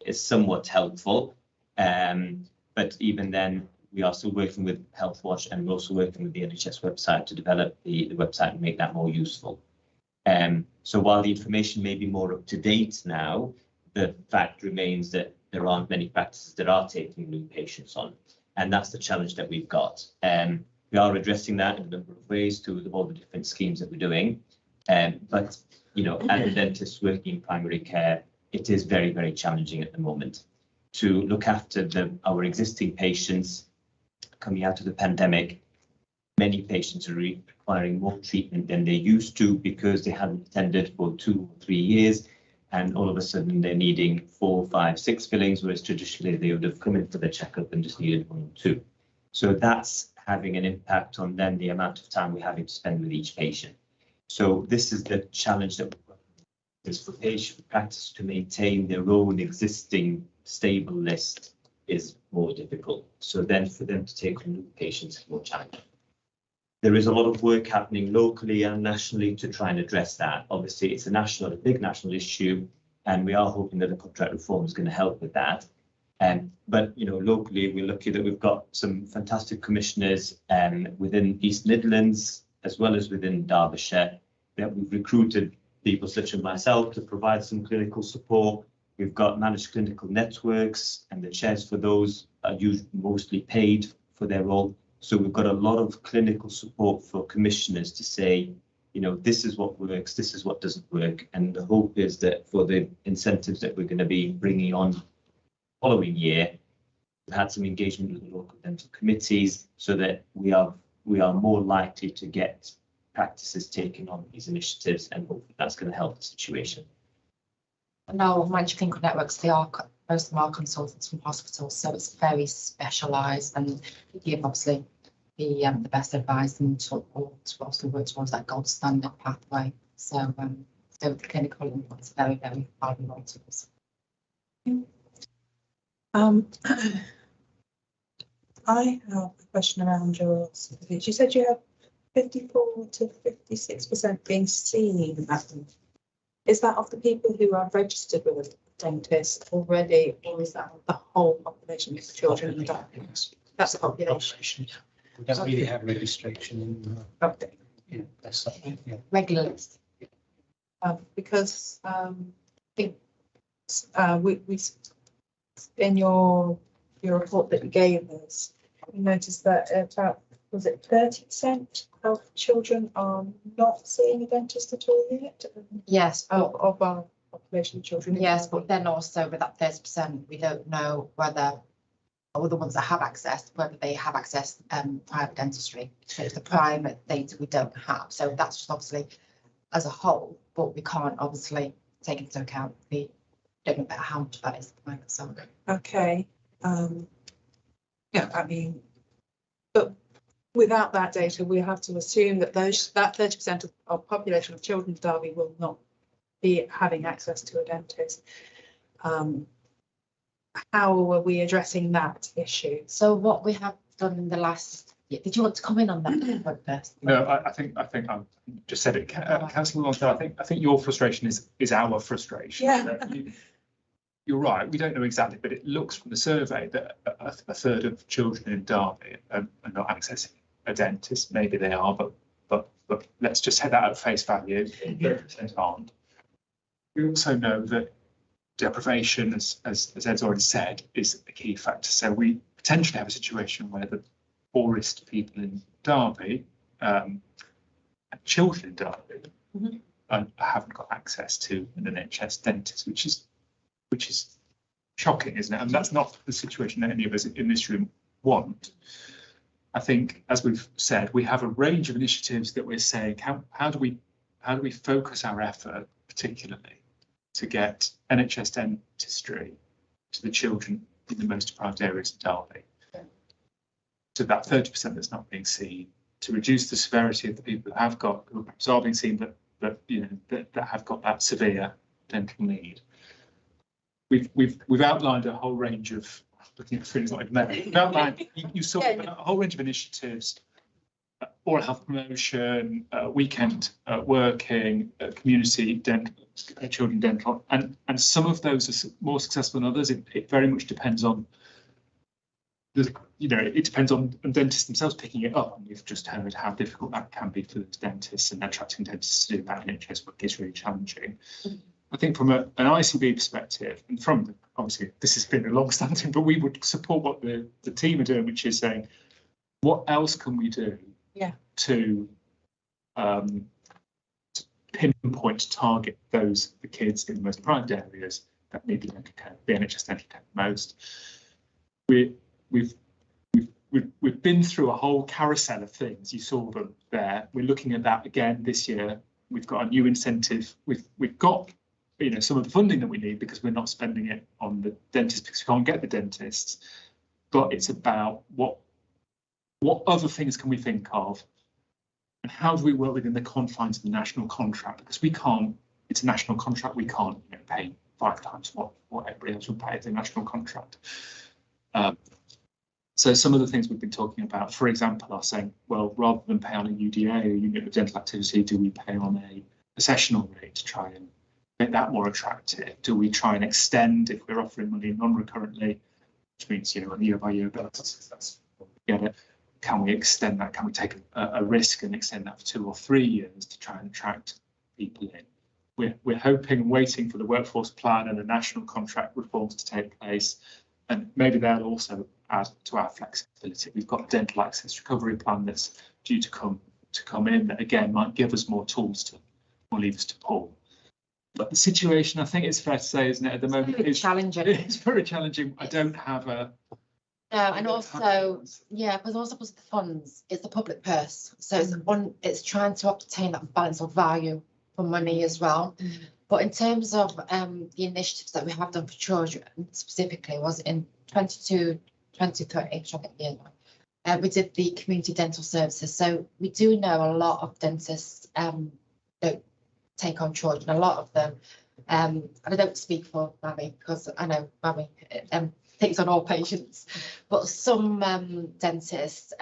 Speaker 10: is somewhat helpful. But even then, we are still working with Health Watch, and we're also working with the NHS website to develop the website and make that more useful. So while the information may be more up to date now, the fact remains that there aren't many practices that are taking new patients on. And that's the challenge that we've got. We are addressing that in a number of ways through all the different schemes that we're doing. But, as a dentist working in primary care, it is very, very challenging at the moment to look after our existing patients coming out of the pandemic. Many patients are requiring more treatment than they used to because they hadn't attended for 2 or 3 years. And all of a sudden they're needing 4, 5, 6 fillings, whereas traditionally they would have come in for their checkup and just needed 1 or 2. So that's having an impact on then the amount of time we're having to spend with each patient. So this is the challenge that is for patient practice to maintain their own existing stable list is more difficult. So then for them to take on new patients is more challenging. There is a lot of work happening locally and nationally to try and address that. Obviously, it's a big national issue, and we are hoping that the contract reform is going to help with that. But you know, locally, we're lucky that we've got some fantastic commissioners within East Midlands as well as within Derbyshire, that we've recruited people such as myself to provide some clinical support. We've got managed clinical networks, and the chairs for those are usually mostly paid for their role. So we've got a lot of clinical support for commissioners to say, you know, this is what works, this is what doesn't work. And the hope is that for the incentives that we're going to be bringing on following year, we've had some engagement with the local dental committees so that we are more likely to get practices taking on these initiatives, and hopefully that's going to help the situation.
Speaker 8: No, managed clinical networks, they are most of them are consultants from hospitals, so it's very specialised, and give obviously the best advice and to also work towards that gold standard pathway. So so the clinical input is very, very valuable to us.
Speaker 2: I have a question around your statistics. You said you have 54 to 56% being seen at them. Is that of the people who are registered with a dentist already, or is that the whole population of children and adults? That's the population.
Speaker 7: We don't really have registration in.
Speaker 2: Okay.
Speaker 7: Yeah, that's something. Yeah.
Speaker 8: Regular list.
Speaker 2: Because I think we in your report that you gave us, we noticed that about, was it 30% of children are not seeing a dentist at all yet?
Speaker 8: Yes,
Speaker 2: Of our population of children.
Speaker 8: yes, but then also with that 30%, we don't know whether, or the ones that have access, whether they have access private dentistry. So it's the private data we don't have. So that's just obviously as a whole, but we can't obviously take into account the don't know about how much that is private. So
Speaker 2: Okay. Yeah, I mean, but without that data, we have to assume that that 30% of population of children in Derby will not be having access to a dentist. How are we addressing that issue?
Speaker 8: so what we have done in the last, did you want to come in on that one first?
Speaker 12: No, I think I just said it, Councillor Longstaff. I think your frustration is our frustration.
Speaker 2: Yeah.
Speaker 12: You're right. We don't know exactly, but it looks from the survey that a third of children in Derby are not accessing a dentist. Maybe they are, but let's just take that at face value. 30% aren't. We also know that deprivation, as Ed's already said, is a key factor. So we potentially have a situation where the poorest people in Derby, and children in Derby, haven't got access to an NHS dentist, which is shocking, isn't it? And that's not the situation that any of us in this room want. I think, as we've said, we have a range of initiatives that we're saying, how do we focus our effort, particularly to get NHS dentistry to the children in the most deprived areas of Derby, to that 30% that's not being seen, to reduce the severity of the people who are being seen, but that have got that severe dental need. We've outlined a whole range of, looking at things like that. We've outlined, you saw a whole range of initiatives, oral health promotion, weekend working, community dental, children dental, and some of those are more successful than others. It very much depends on it depends on dentists themselves picking it up. And we've just heard how difficult that can be for the dentists, and attracting dentists to do that in NHS work is really challenging. I think from an ICB perspective, and from obviously this has been a long-standing, but we would support what the team are doing, which is saying, what else can we do to pinpoint, target the kids in the most deprived areas that need the NHS dental care most. We've been through a whole carousel of things. You saw them there. We're looking at that again this year. We've got a new incentive. We've got some of the funding that we need because we're not spending it on the dentists because we can't get the dentists. But it's about what what other things can we think of? And how do we work within the confines of the national contract? Because we can't, it's a national contract, we can't pay 5 times what everybody else would pay as a national contract. So some of the things we've been talking about, for example, are saying, well, rather than pay on a UDA, a unit of dental activity, do we pay on a sessional rate to try and make that more attractive? Do we try and extend, if we're offering money non-recurrently, which means, on a year by year basis, that's what we get it. Can we extend that? Can we take a risk and extend that for 2 or 3 years to try and attract people in? We're hoping and waiting for the workforce plan and the national contract reforms to take place. And maybe they'll also add to our flexibility. We've got a dental access recovery plan that's due to come in that again might give us more tools to, more levers to pull. But the situation, I think it's fair to say, isn't it, at the moment,
Speaker 8: It's challenging.
Speaker 12: It's very challenging. I don't have a.
Speaker 8: No, and also, yeah, because also because of the funds, it's the public purse. So it's trying to obtain that balance of value for money as well. But in terms of the initiatives that we have done for children, specifically was in 22, 23, we did the community dental services. So we do know a lot of dentists don't take on children, a lot of them. And I don't speak for Mammy because I know Mammy takes on all patients, but some dentists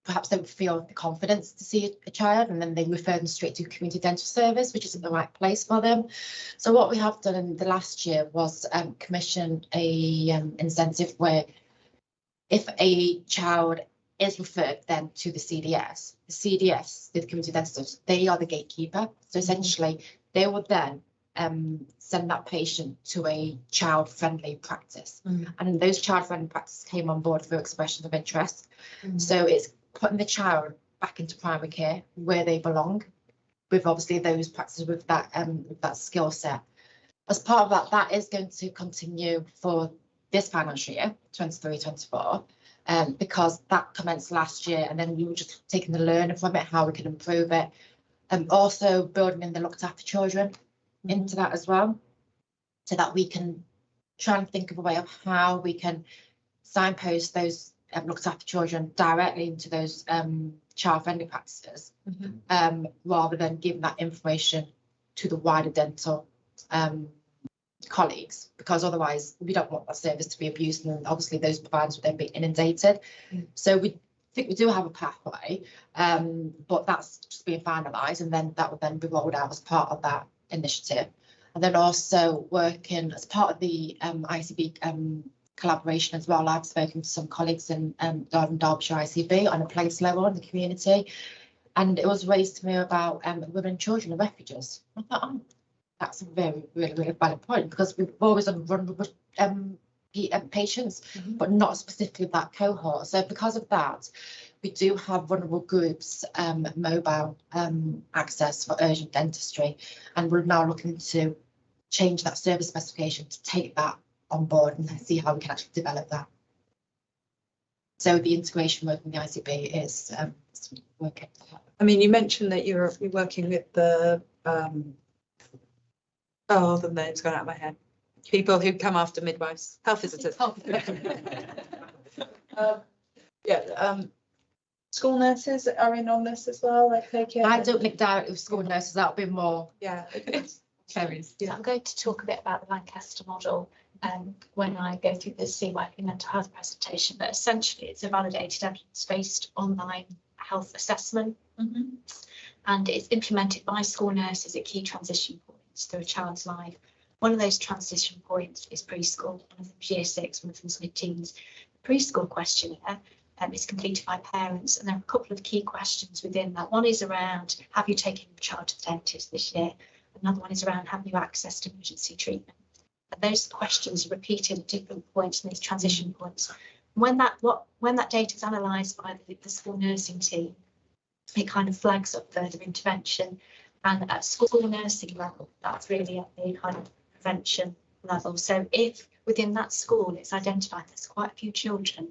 Speaker 8: perhaps don't feel the confidence to see a child, and then they refer them straight to community dental service, which isn't the right place for them. So what we have done in the last year was commission a incentive where if a child is referred then to the CDS, the community dental service, they are the gatekeeper. So essentially they would then send that patient to a child-friendly practice. And those child-friendly practices came on board through expressions of interest. So it's putting the child back into primary care where they belong, with obviously those practices with that skill set. As part of that, that is going to continue for this financial year, 23-24, because that commenced last year, and then we were just taking the learning from it, how we can improve it, and also building in the looked after children into that as well, so that we can try and think of a way of how we can signpost those looked after children directly into those child-friendly practices, rather than giving that information to the wider dental colleagues, because otherwise we don't want that service to be abused, and obviously those providers would then be inundated. So we think we do have a pathway, but that's just being finalised, and then that would then be rolled out as part of that initiative. And then also working as part of the ICB collaboration as well. I've spoken to some colleagues in Derbyshire ICB on a place level in the community, and it was raised to me about women and children and refugees. I thought, oh, that's a really valid point, because we've always done vulnerable patients, but not specifically that cohort. So because of that, we do have vulnerable groups mobile access for urgent dentistry, and we're now looking to change that service specification to take that on board and see how we can actually develop that. So the integration work in the ICB is working.
Speaker 2: I mean, you mentioned that you're working with the oh, the name's gone out of my head. People who come after midwives, health visitors. School nurses are in on this as well, I take it.
Speaker 8: I don't link directly with school nurses, that would be more.
Speaker 2: Yeah.
Speaker 3: So I'm going to talk a bit about the Lancaster model when I go through the CYP mental health presentation, but essentially it's a validated evidence-based online health assessment, and it's implemented by school nurses at key transition points through a child's life. One of those transition points is preschool, one of them is year 6, one of them is mid-teens. The preschool questionnaire is completed by parents, and there are a couple of key questions within that. One is around, have you taken your child to the dentist this year? Another one is around, have you accessed emergency treatment? And those questions are repeated at different points in these transition points. When that data is analysed by the school nursing team, it kind of flags up further intervention. And at school nursing level, that's really at the kind of prevention level. So if within that school it's identified there's quite a few children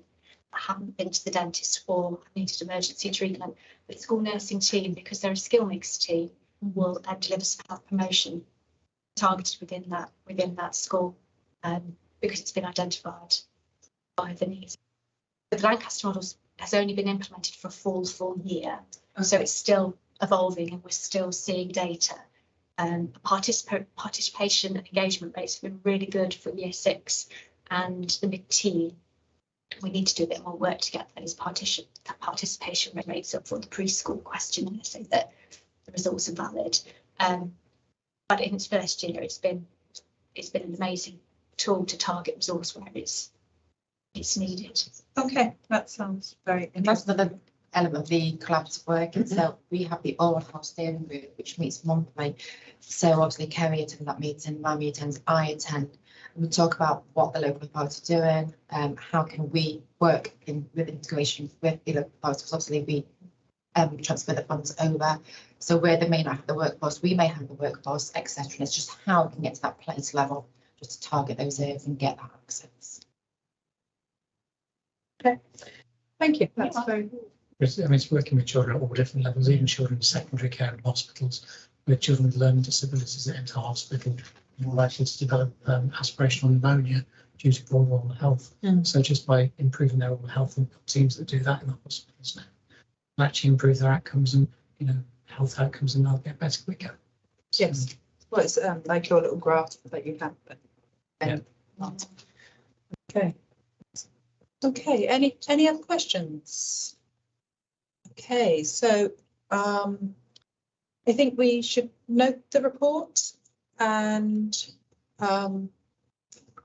Speaker 3: that haven't been to the dentist or needed emergency treatment, the school nursing team, because they're a skill mix team, will deliver some health promotion targeted within that school, because it's been identified by the needs. The Lancaster model's has only been implemented for a full year. So it's still evolving and we're still seeing data. Participation and engagement rates have been really good for year 6 and the mid-teen. We need to do a bit more work to get those participation rates up for the preschool questionnaire so that the results are valid. But in its first year, it's been an amazing tool to target resource where it's needed.
Speaker 2: Okay, that sounds very
Speaker 8: And that's
Speaker 2: interesting.
Speaker 8: another element of the collaborative work itself. We have the oral health steering group, which meets monthly. So obviously Kerry attends that meeting, Rami attends, I attend. And we talk about what the local authorities are doing, how can we work with integration with the local authorities. Obviously we transfer the funds over. So where they may not have the workforce, we may have the workforce, etc. And it's just how we can get to that place level, just to target those areas and get that access.
Speaker 2: Okay, thank you. That's very
Speaker 9: It's working with children at all different levels, even children in secondary care and hospitals, with children with learning disabilities that enter hospital more likely to develop aspirational pneumonia due to poor oral health. So just by improving their oral health, and teams that do that in the hospitals now actually improve their outcomes and health outcomes, and they'll get better quicker.
Speaker 2: yes. Well, it's like your little graph that you have. Okay. Okay. Any other questions? Okay, so I think we should note the report and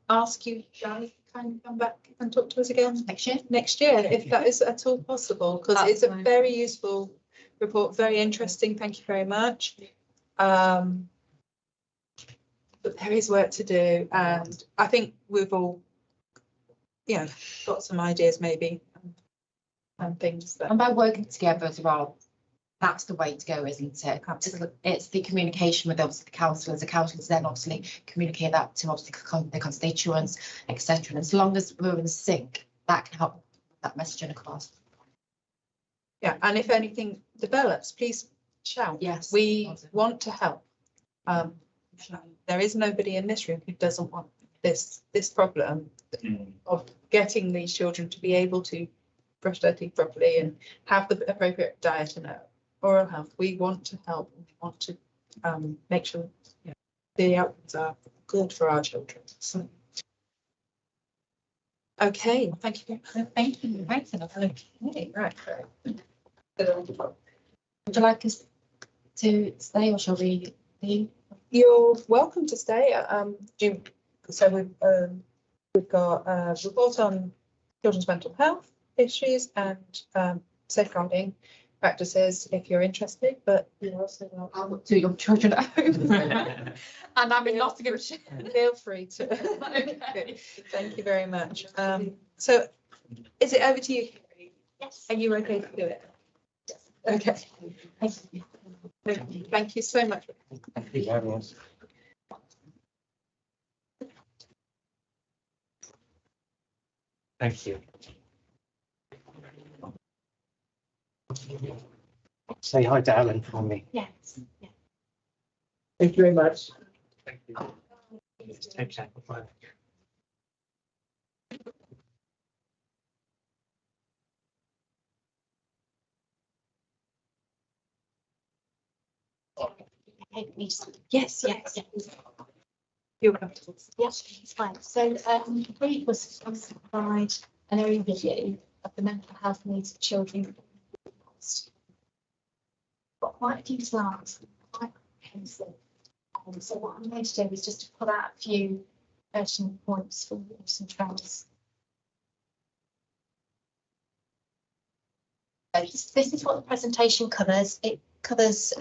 Speaker 2: ask you, Johnny, to kind of come back and talk to us again next year, if that is at all possible, because it's a very useful report, very interesting. Thank you very much. But there is work to do, and I think we've all, got some ideas maybe and things that.
Speaker 8: And by working together as well, that's the way to go, isn't it? It's the communication with obviously the councillors then obviously communicate that to obviously the constituents, etc. And as long as we're in sync, that can help that messaging across.
Speaker 2: Yeah, and if anything develops, please shout.
Speaker 8: Yes,
Speaker 2: we want to help. There is nobody in this room who doesn't want this problem of getting these children to be able to brush their teeth properly and have the appropriate diet and oral health. We want to help. We want to make sure the outcomes are good for our children. So, okay, thank you.
Speaker 8: Thank you. Thanks enough.
Speaker 2: Okay, right.
Speaker 8: Would you like us to stay or shall we leave?
Speaker 2: You're welcome to stay. So we've got a report on children's mental health issues and safeguarding practices if you're interested, but you also
Speaker 8: I'll do your children at home. And I'm in Nottinghamshire.
Speaker 2: Feel free to. Okay. Thank you very much. So is it over to you?
Speaker 3: Yes.
Speaker 2: Are you okay to do it? Okay. Thank you so much.
Speaker 7: Thank you very much. Thank you. Say hi to Alan for me.
Speaker 3: Yes. Yeah.
Speaker 7: Thank you very much. Thank you. Take care. Bye.
Speaker 3: Yes.
Speaker 2: You're comfortable.
Speaker 3: Yes, it's fine. So the brief was to provide an overview of the mental health needs of children. Got quite a few slides, quite comprehensive. So what I'm going to do is just to pull out a few pertinent points for some trends. This is what the presentation covers. It covers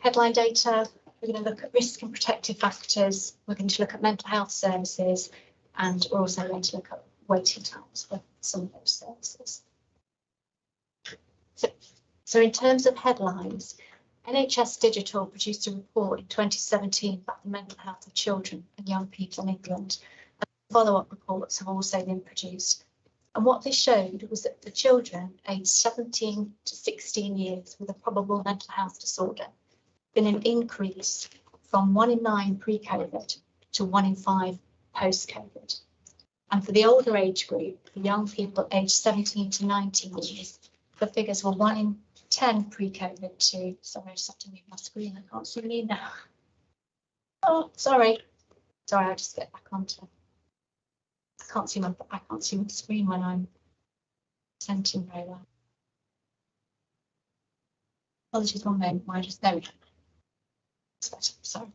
Speaker 3: headline data. We're going to look at risk and protective factors. We're going to look at mental health services, and we're also going to look at waiting times for some of those services. So in terms of headlines, NHS Digital produced a report in 2017 about the mental health of children and young people in England. And follow-up reports have also been produced. And what this showed was that for children aged 17 to 16 years with a probable mental health disorder, been an increase from 1 in 9 pre-COVID to 1 in 5 post-COVID. And for the older age group, for young people aged 17 to 19 years, the figures were 1 in 10 pre-COVID to, sorry, I just have to move my screen. I can't see me now. Oh, sorry. Sorry, I'll just get back onto. I can't see my screen when I'm presenting very well. Apologies, one moment. I just there we go. Sorry.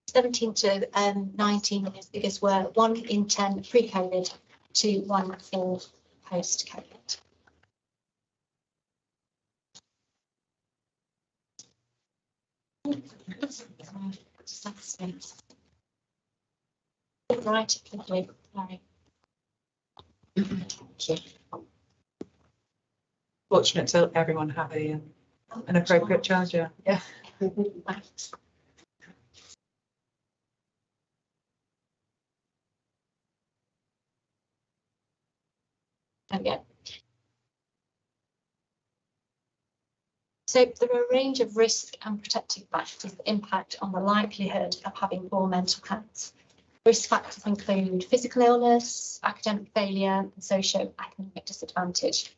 Speaker 3: 17 to 19 years figures were 1 in 10 pre-COVID to 1 for post-COVID. Right, sorry.
Speaker 2: Fortunate to everyone have an appropriate charger. Yeah.
Speaker 3: Thanks. There we go. So there are a range of risk and protective factors that impact on the likelihood of having poor mental health. Risk factors include physical illness, academic failure, and socio-economic disadvantage.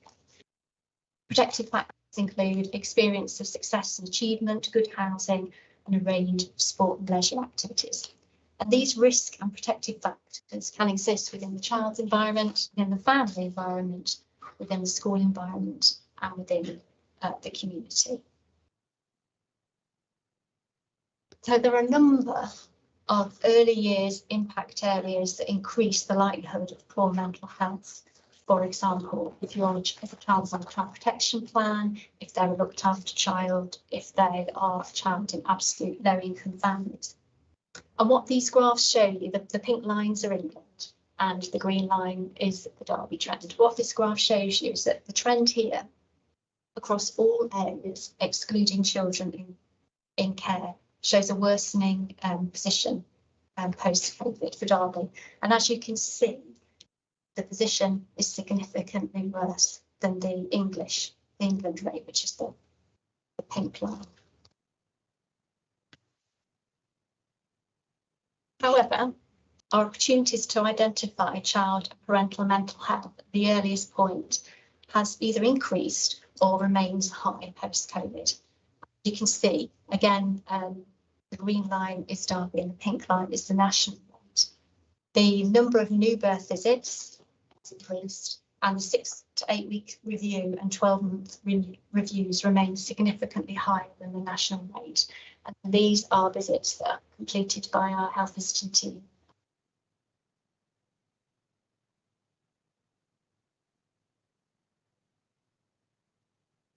Speaker 3: Protective factors include experience of success and achievement, good housing, and a range of sport and leisure activities. And these risk and protective factors can exist within the child's environment, within the family environment, within the school environment, and within the community. So there are a number of early years impact areas that increase the likelihood of poor mental health. For example, if a child's on a child protection plan, if they're a looked after child, if they are a child in absolute low income families. And what these graphs show you, the pink lines are England and the green line is the Derby trend. What this graph shows you is that the trend here across all areas, excluding children in care, shows a worsening position post-COVID for Derby. And as you can see, the position is significantly worse than the England rate, which is the pink line. However, our opportunities to identify child and parental mental health at the earliest point has either increased or remains high post-COVID. You can see, again, the green line is Derby and the pink line is the national rate. The number of new birth visits has increased, and the 6 to 8 week review and 12-month reviews remain significantly higher than the national rate. And these are visits that are completed by our health visiting team.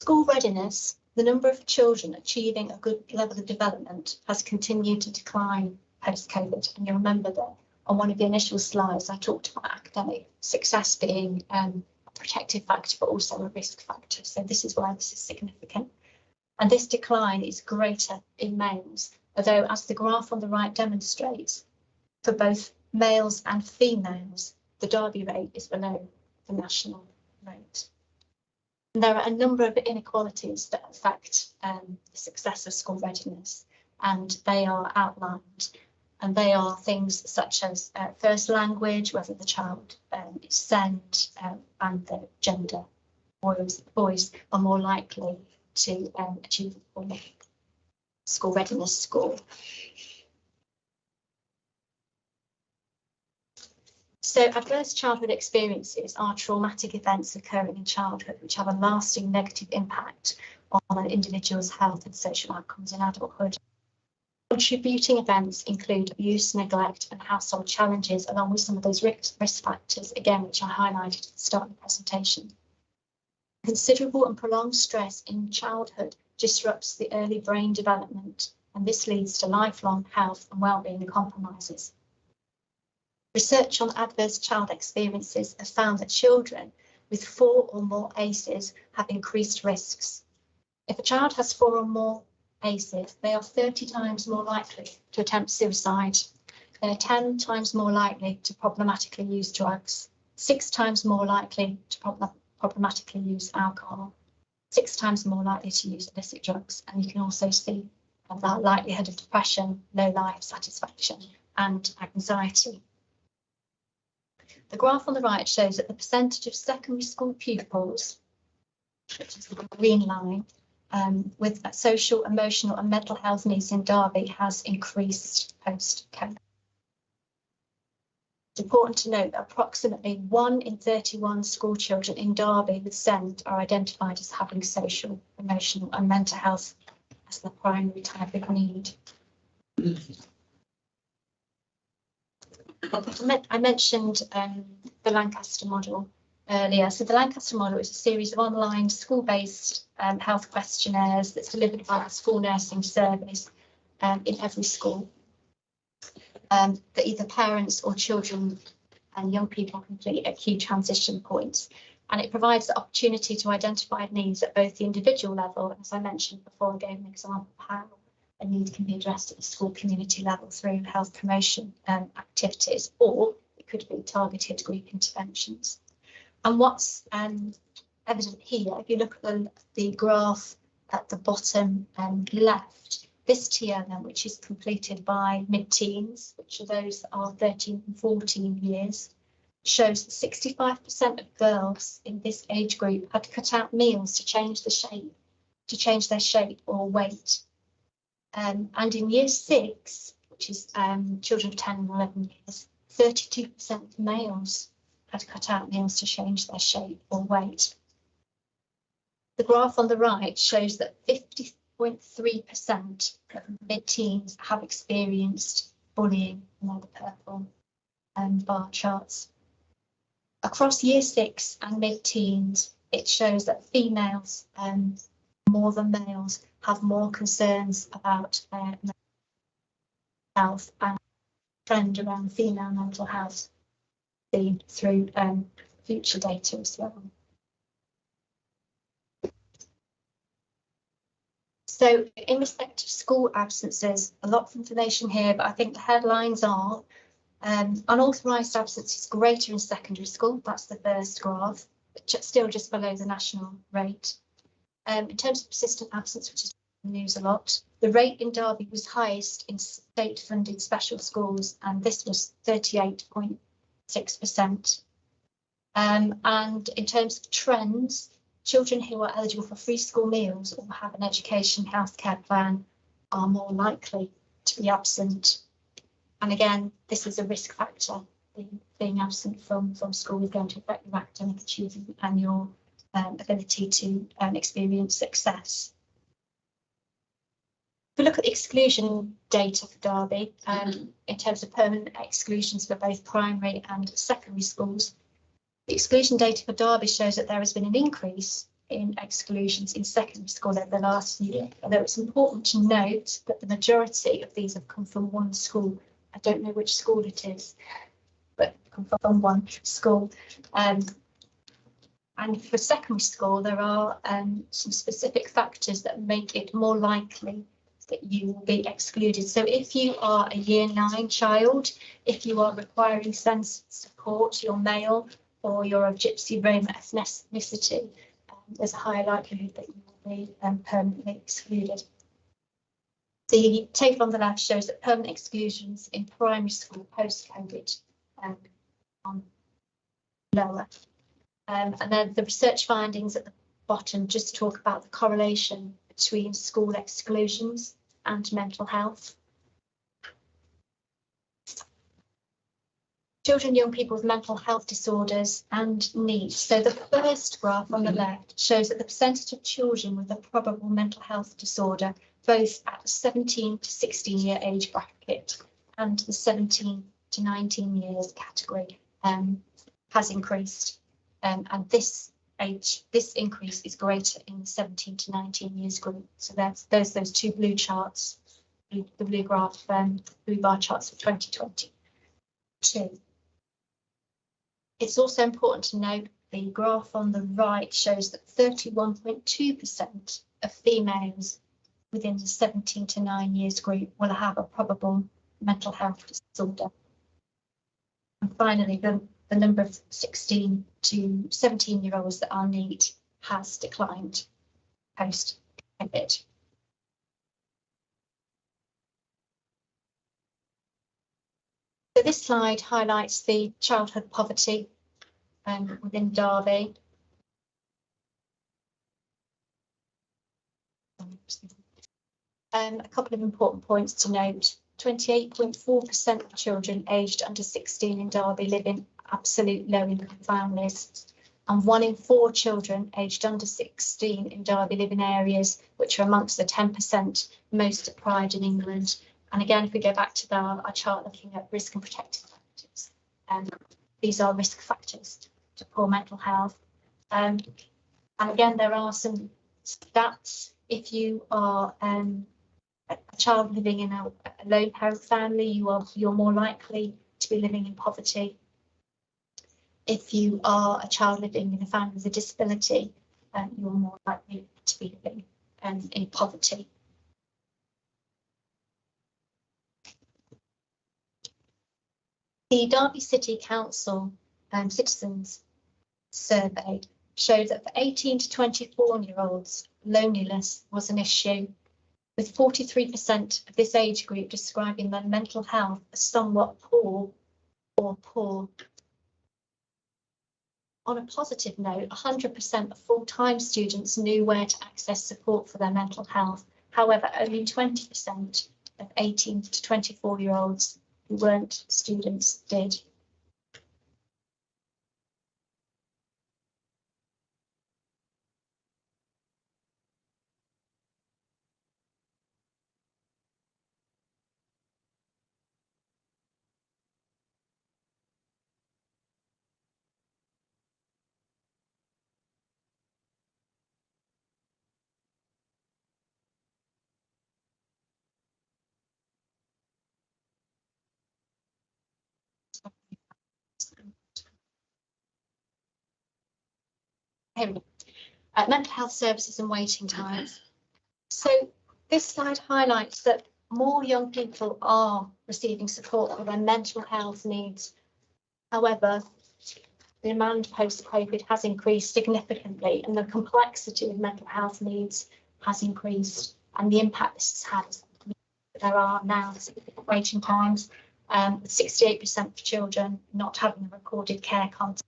Speaker 3: School readiness, the number of children achieving a good level of development has continued to decline post-COVID. And you'll remember that on one of the initial slides, I talked about academic success being a protective factor, but also a risk factor. So this is why this is significant. And this decline is greater in males, although as the graph on the right demonstrates, for both males and females, the Derby rate is below the national rate. And there are a number of inequalities that affect the success of school readiness, and they are outlined. And they are things such as first language, whether the child is SEND, and the gender. Boys are more likely to achieve a school readiness score. So adverse childhood experiences are traumatic events occurring in childhood which have a lasting negative impact on an individual's health and social outcomes in adulthood. Contributing events include abuse, neglect, and household challenges, along with some of those risk factors, again, which I highlighted at the start of the presentation. Considerable and prolonged stress in childhood disrupts the early brain development, and this leads to lifelong health and well-being compromises. Research on adverse child experiences has found that children with 4 or more ACEs have increased risks. If a child has 4 or more ACEs, they are 30 times more likely to attempt suicide. They are 10 times more likely to problematically use drugs, 6 times more likely to problematically use alcohol, 6 times more likely to use illicit drugs. And you can also see that likelihood of depression, low life satisfaction, and anxiety. The graph on the right shows that the percentage of secondary school pupils, which is the green line, with social, emotional and mental health needs in Derby has increased post-COVID. It's important to note that approximately 1 in 31 school children in Derby with SEND are identified as having social, emotional and mental health as the primary type of need. I mentioned the Lancaster Model earlier. So the Lancaster Model is a series of online school-based health questionnaires that's delivered by the school nursing service in every school. That either parents or children and young people complete at key transition points. And it provides the opportunity to identify needs at both the individual level, and as I mentioned before, I gave an example of how a need can be addressed at the school community level through health promotion activities, or it could be targeted group interventions. And what's evident here, if you look at the graph at the bottom left, this tier then, which is completed by mid-teens, which are those that are 13 and 14 years, shows that 65% of girls in this age group had cut out meals to change their shape or weight. And in year 6, which is children of 10 and 11 years, 32% of males had cut out meals to change their shape or weight. The graph on the right shows that 50.3% of mid-teens have experienced bullying, and they're the purple bar charts. Across year 6 and mid-teens, it shows that females, more than males, have more concerns about their mental health, and trend around female mental health seen through future data as well. So in respect of school absences, a lot of information here, but I think the headlines are unauthorised absence is greater in secondary school. That's the first graph, but still just below the national rate. In terms of persistent absence, which is in the news a lot, the rate in Derby was highest in state-funded special schools, and this was 38.6%. And in terms of trends, children who are eligible for free school meals or have an education healthcare plan are more likely to be absent. And again, this is a risk factor. Being absent from school is going to affect your academic achievement and your ability to experience success. If we look at the exclusion data for Derby, in terms of permanent exclusions for both primary and secondary schools, the exclusion data for Derby shows that there has been an increase in exclusions in secondary school over the last year, although it's important to note that the majority of these have come from one school. I don't know which school it is, but come from one school. And for secondary school, there are some specific factors that make it more likely that you will be excluded. So if you are a year 9 child, if you are requiring sense support, you're male, or you're of Gypsy Roma ethnicity, there's a higher likelihood that you will be permanently excluded. The table on the left shows that permanent exclusions in primary school post-COVID are lower. And then the research findings at the bottom just talk about the correlation between school exclusions and mental health. Children and young people with mental health disorders and needs. So the first graph on the left shows that the percentage of children with a probable mental health disorder, both at the 17 to 16 year age bracket and the 17 to 19 years category, has increased. And this increase is greater in the 17 to 19 years group. So those two blue charts, the blue graph, blue bar charts for 2022. It's also important to note the graph on the right shows that 31.2% of females within the 17 to 9 years group will have a probable mental health disorder. And finally, the number of 16 to 17-year-olds that are NEET has declined post-COVID. So this slide highlights the childhood poverty within Derby. A couple of important points to note. 28.4% of children aged under 16 in Derby live in absolute low-income families, and 1 in 4 children aged under 16 in Derby live in areas which are amongst the 10% most deprived in England. And again, if we go back to our chart looking at risk and protective factors, these are risk factors to poor mental health. And again, there are some stats. If you are a child living in a lone parent family, you're more likely to be living in poverty. If you are a child living in a family with a disability, you're more likely to be living in poverty. The Derby City Council Citizens Survey showed that for 18 to 24-year-olds, loneliness was an issue, with 43% of this age group describing their mental health as somewhat poor or poor. On a positive note, 100% of full-time students knew where to access support for their mental health. However, only 20% of 18 to 24-year-olds who weren't students did. Here we go. Mental health services and waiting times. So this slide highlights that more young people are receiving support for their mental health needs. However, the demand post-COVID has increased significantly, and the complexity of mental health needs has increased, and the impact this has had. There are now significant waiting times, 68% for children not having a recorded care contact.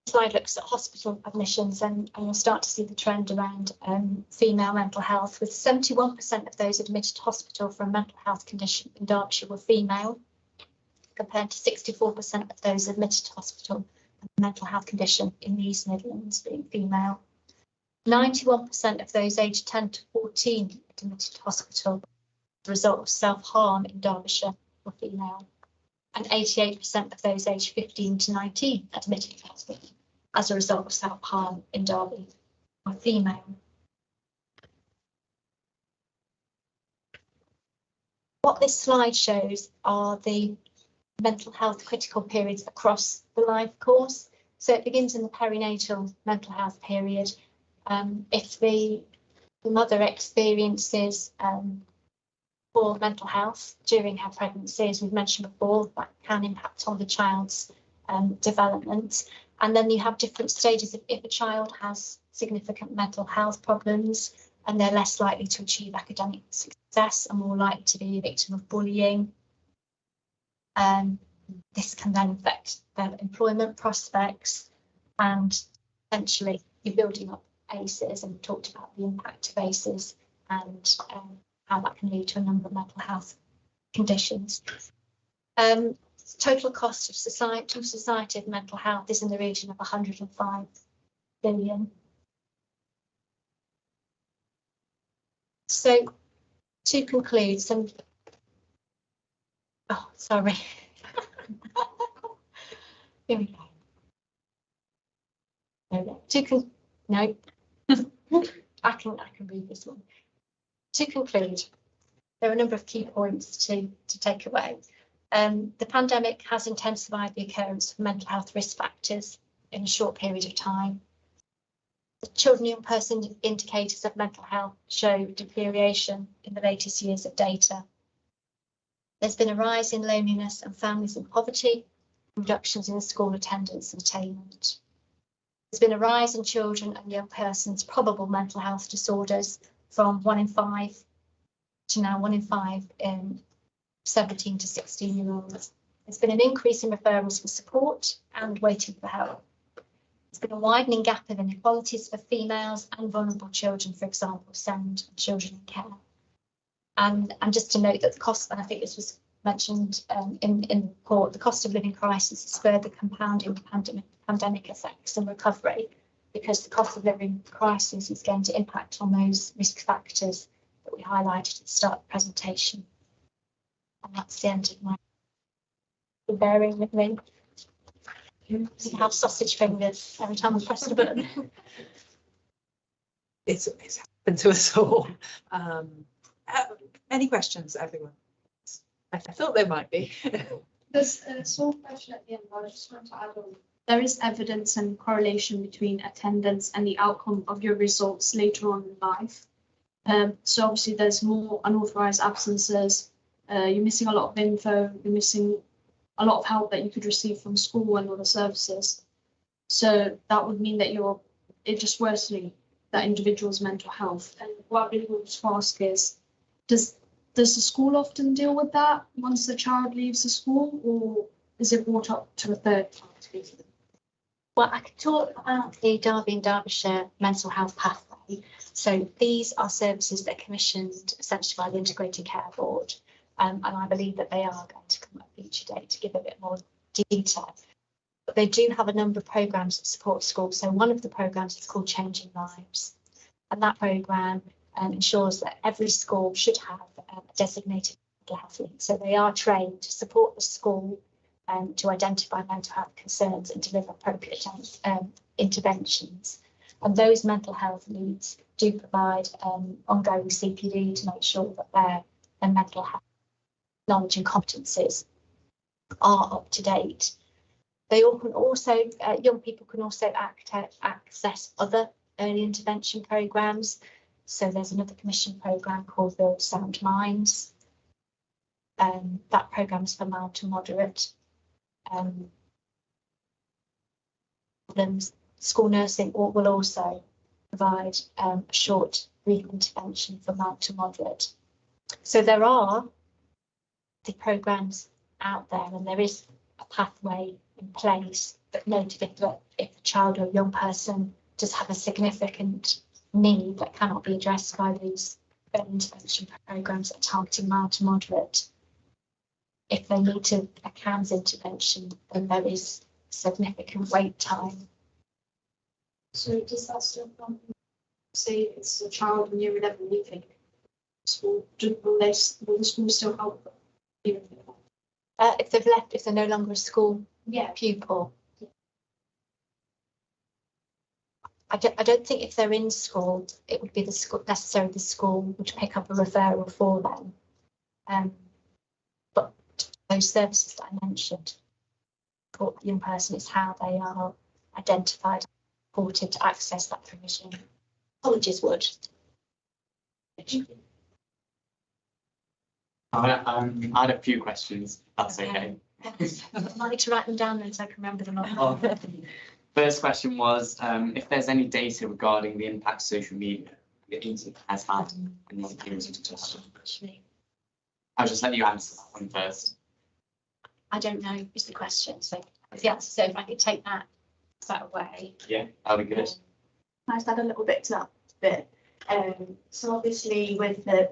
Speaker 3: Slide looks at hospital admissions, and you'll start to see the trend around female mental health, with 71% of those admitted to hospital for a mental health condition in Derbyshire were female, compared to 64% of those admitted to hospital for a mental health condition in the East Midlands being female. 91% of those aged 10 to 14 admitted to hospital as a result of self-harm in Derbyshire were female, and 88% of those aged 15 to 19 admitted to hospital as a result of self-harm in Derby were female. What this slide shows are the mental health critical periods across the life course. So it begins in the perinatal mental health period. If the mother experiences poor mental health during her pregnancy, as we've mentioned before, that can impact on the child's development. And then you have different stages. If a child has significant mental health problems, and they're less likely to achieve academic success and more likely to be a victim of bullying, this can then affect their employment prospects, and eventually you're building up ACEs, and we talked about the impact of ACEs and how that can lead to a number of mental health conditions. Total cost of society of mental health is in the region of 105 billion. So to conclude, sorry. Here we go. No. I can read this one. To conclude, there are a number of key points to take away. The pandemic has intensified the occurrence of mental health risk factors in a short period of time. The children and young person indicators of mental health show deterioration in the latest years of data. There's been a rise in loneliness and families in poverty, reductions in school attendance and attainment. There's been a rise in children and young persons' probable mental health disorders from 1 in 5 to now 1 in 5 in 17 to 16-year-olds. There's been an increase in referrals for support and waiting for help. There's been a widening gap of inequalities for females and vulnerable children, for example, SEND and children in care. And just to note that the cost, and I think this was mentioned in the report, the cost of living crisis is further compounding the pandemic effects and recovery, because the cost of living crisis is going to impact on those risk factors that we highlighted at the start of the presentation. And that's the end of my bearing with me. You have sausage fingers every time I press the button.
Speaker 2: It's happened to us all. Any questions, everyone? I thought there might be.
Speaker 5: There's a small question at the end, but I just want to add on. There is evidence and correlation between attendance and the outcome of your results later on in life. So obviously there's more unauthorized absences. You're missing a lot of info. You're missing a lot of help that you could receive from school and other services. So that would mean that it's just worsening that individual's mental health. And what I really want to ask is, does the school often deal with that once the child leaves the school, or is it brought up to a third party?
Speaker 3: Well, I could talk about the Derby and Derbyshire mental health pathway. So these are services that are commissioned essentially by the Integrated Care Board. And I believe that they are going to come up each day to give a bit more detail. But they do have a number of programmes that support schools. So one of the programmes is called Changing Lives. And that programme ensures that every school should have a designated mental health lead. So they are trained to support the school to identify mental health concerns and deliver appropriate interventions. And those mental health leads do provide ongoing CPD to make sure that their mental health knowledge and competencies are up to date. They can also, young people can also access other early intervention programmes. So there's another commission programme called Build Sound Minds. That programme is for mild to moderate problems. School nursing will also provide a short brief intervention for mild to moderate. So there are the programmes out there, and there is a pathway in place, but noted if a child or young person does have a significant need that cannot be addressed by these intervention programmes that are targeting mild to moderate, if they need a CAMS intervention, then there is significant wait time.
Speaker 5: So does that still come? Say it's a child in year 11 leaving school, will the school still help them?
Speaker 3: If they've left, if they're no longer a school pupil. I don't think if they're in school, it would be necessarily the school would pick up a referral for them. But those services that I mentioned for the young person is how they are identified, supported to access that provision. Colleges would.
Speaker 6: I had a few questions. That's okay.
Speaker 3: I'd like to write them down then so I can remember them all.
Speaker 6: First question was if there's any data regarding the impact social media the internet has had on young people's mental. I'll just let you answer that one first.
Speaker 3: I don't know is the question. So the answer, so if I could take that away.
Speaker 6: Yeah, that'll be good.
Speaker 13: I just add a little bit to that bit. So obviously with there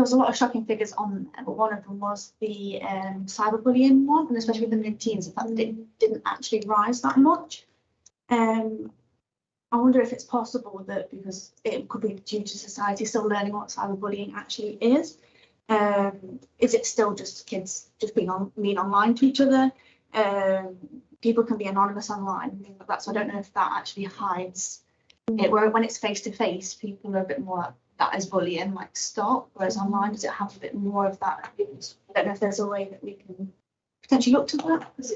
Speaker 13: was a lot of shocking figures on there, but one of them was the cyberbullying one, and especially with the mid-teens, the fact that it didn't actually rise that much. I wonder if it's possible that because it could be due to society still learning what cyberbullying actually is it still just kids just being online to each other? People can be anonymous online and things like that, so I don't know if that actually hides it, where when it's face to face, people are a bit more like, that is bullying, like stop, whereas online does it have a bit more of that? I don't know if there's a way that we can potentially look to that, because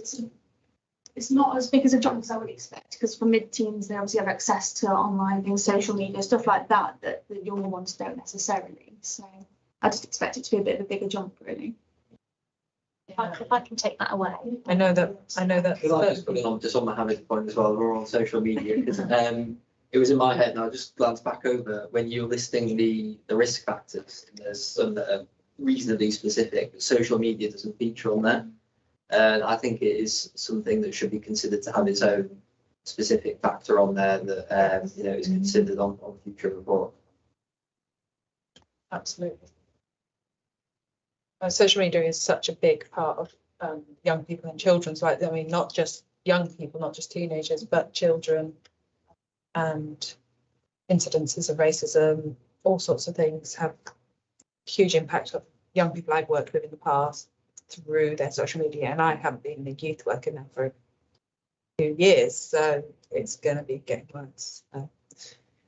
Speaker 13: it's not as big as a jump as I would expect, because for mid-teens they obviously have access to online things, social media, stuff like that the younger ones don't necessarily, so I just expect it to be a bit of a bigger jump really.
Speaker 3: If I can take that away.
Speaker 2: I know that.
Speaker 4: Could I just put it on, just on Mohammed's point as well, we're on social media, because it was in my head and I just glanced back over when you're listing the risk factors, and there's some that are reasonably specific, but social media doesn't feature on there. And I think it is something that should be considered to have its own specific factor on there that you know, is considered on future report.
Speaker 2: Absolutely. Social media is such a big part of young people and children's life. I mean, not just young people, not just teenagers, but children, and incidences of racism, all sorts of things have huge impact on young people I've worked with in the past through their social media. And I haven't been a youth worker now for a few years, so it's going to be getting worse.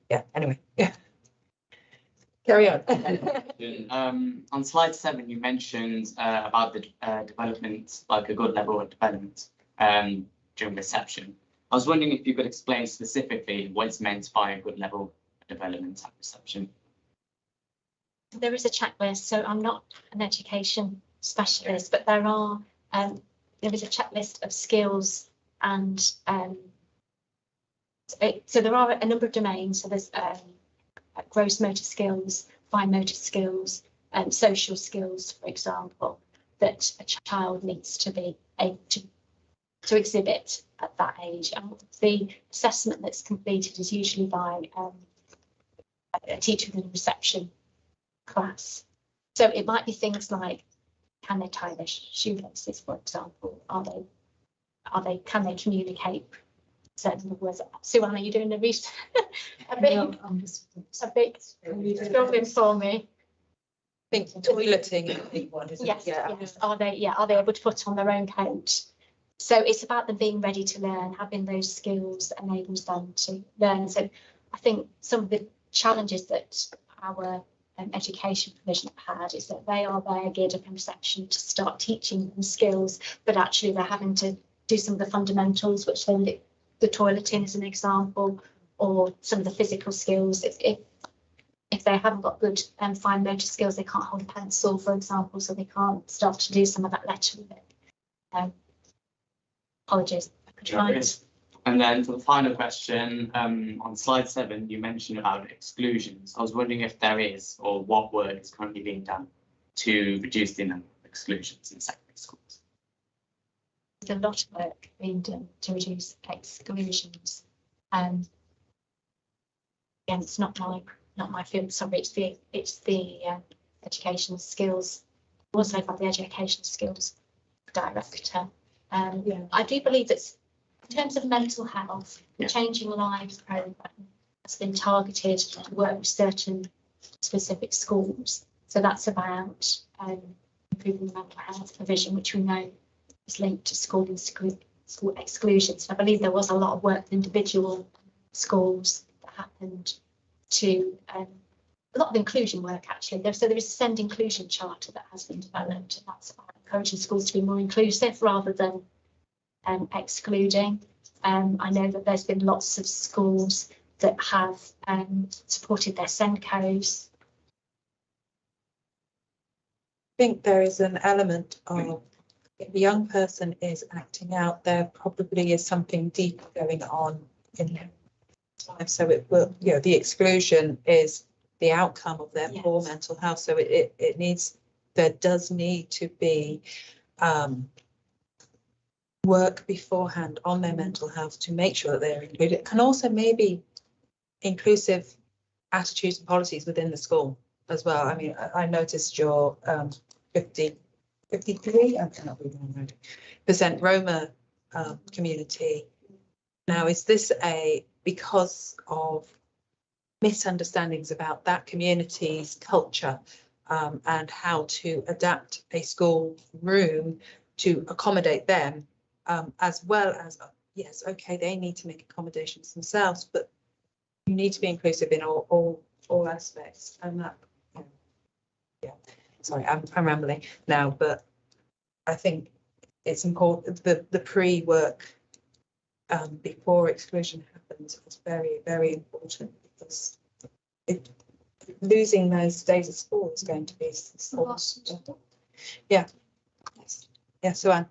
Speaker 2: Yeah, anyway, yeah. Carry on.
Speaker 6: On slide 7, you mentioned about the development, like a good level of development during reception. I was wondering if you could explain specifically what is meant by a good level of development at reception.
Speaker 3: There is a checklist, so I'm not an education specialist, but there is a checklist of skills, and so there are a number of domains. So there's gross motor skills, fine motor skills, and social skills, for example, that a child needs to be able to exhibit at that age. And the assessment that's completed is usually by a teacher within a reception class. So it might be things like, can they tie their shoelaces, for example? Can they communicate certain words? Sue Ann, are you doing the research? a big struggling for me.
Speaker 2: I think toileting is a big one, isn't
Speaker 3: Yes,
Speaker 2: it?
Speaker 3: yes. Are they able to put on their own coat? So it's about them being ready to learn, having those skills that enables them to learn. So I think some of the challenges that our education provision have had is that they are there geared up in reception to start teaching them skills, but actually they're having to do some of the fundamentals, which then the toileting is an example, or some of the physical skills. If they haven't got good fine motor skills, they can't hold a pencil, for example, so they can't start to do some of that lettering. Apologies.
Speaker 6: And then for the final question, on slide 7, you mentioned about exclusions. I was wondering if there is, or what work is currently being done to reduce the number of exclusions in secondary schools.
Speaker 3: There's a lot of work being done to reduce exclusions. Again, it's not my field. Sorry, it's the educational skills. Also, I've got the educational skills director. I do believe that in terms of mental health, the Changing Lives programme has been targeted to work with certain specific schools. So that's about improving the mental health provision, which we know is linked to school exclusions. I believe there was a lot of work with individual schools that happened to a lot of inclusion work actually. So there is a SEND inclusion charter that has been developed, and that's about encouraging schools to be more inclusive rather than excluding. I know that there's been lots of schools that have supported their SEND codes.
Speaker 2: I think there is an element of, if the young person is acting out, there probably is something deeper going on in their life. So it will, you know, the exclusion is the outcome of their poor mental health. So there does need to be work beforehand on their mental health to make sure that they're included. And also maybe inclusive attitudes and policies within the school as well. I mean, I noticed your 53% Roma community. Now, is this because of misunderstandings about that community's culture and how to adapt a school room to accommodate them, as well as, yes, okay, they need to make accommodations themselves, but you need to be inclusive in all aspects. And that, yeah, sorry, I'm rambling now, but I think it's important, the pre-work before exclusion happens is very, very important, because losing those days of school is going to be, yeah. Yes. Yeah, Sue-Ann.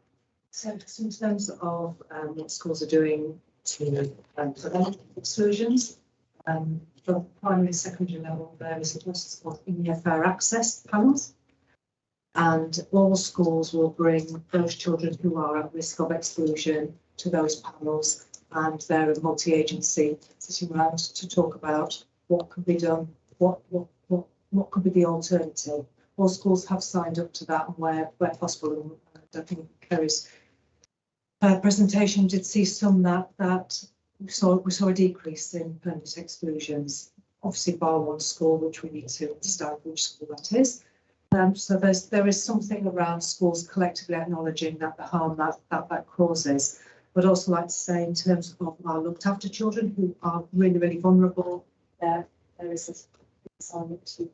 Speaker 1: So just in terms of what schools are doing to prevent exclusions, for primary and secondary level, there is a process called in-year fair access panels. And all schools will bring those children who are at risk of exclusion to those panels, and they're a multi-agency sitting around to talk about what could be done, what could be the alternative. All schools have signed up to that, and where possible. And I think Kerry's presentation did see some that we saw a decrease in permanent exclusions. Obviously, bar one school, which we need to understand which school that is. So there is something around schools collectively acknowledging that the harm that causes, but also like to say in terms of our looked after children who are really vulnerable, there is a assignment to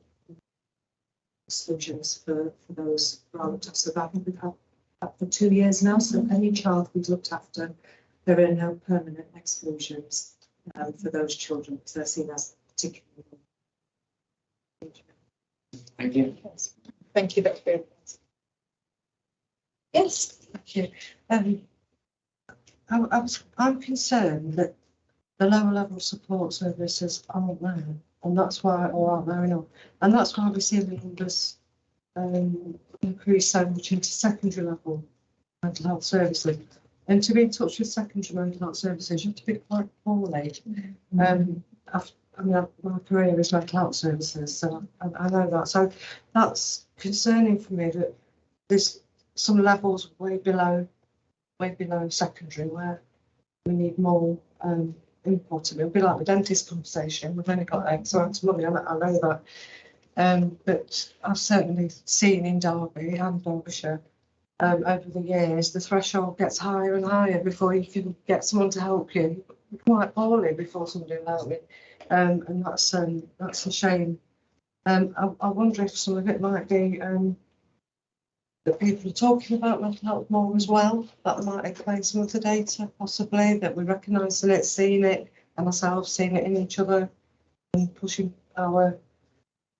Speaker 1: exclusions for those who are looked after. So I think we've had that for 2 years now. So any child who's looked after, there are no permanent exclusions for those children because they're seen as particularly.
Speaker 6: Thank you.
Speaker 2: Thank you, Dr. Yes.
Speaker 11: Thank you. I'm concerned that the lower level support services aren't there, and that's why, or aren't there enough, and that's why we see the numbers increase so much into secondary level mental health services. And to be in touch with secondary mental health services, you have to be quite poorly. My career is mental health services, so I know that. So that's concerning for me that there's some levels way below secondary where we need more input. It'll be like the dentist conversation. We've only got X amount of money, I know that. But I've certainly seen in Derby and Derbyshire over the years, the threshold gets higher and higher before you can get someone to help you. Quite poorly before somebody will help me. And that's a shame. I wonder if some of it might be that people are talking about mental health more as well. That might explain some of the data, possibly, that we're recognising it, seeing it, and ourselves seeing it in each other, and pushing our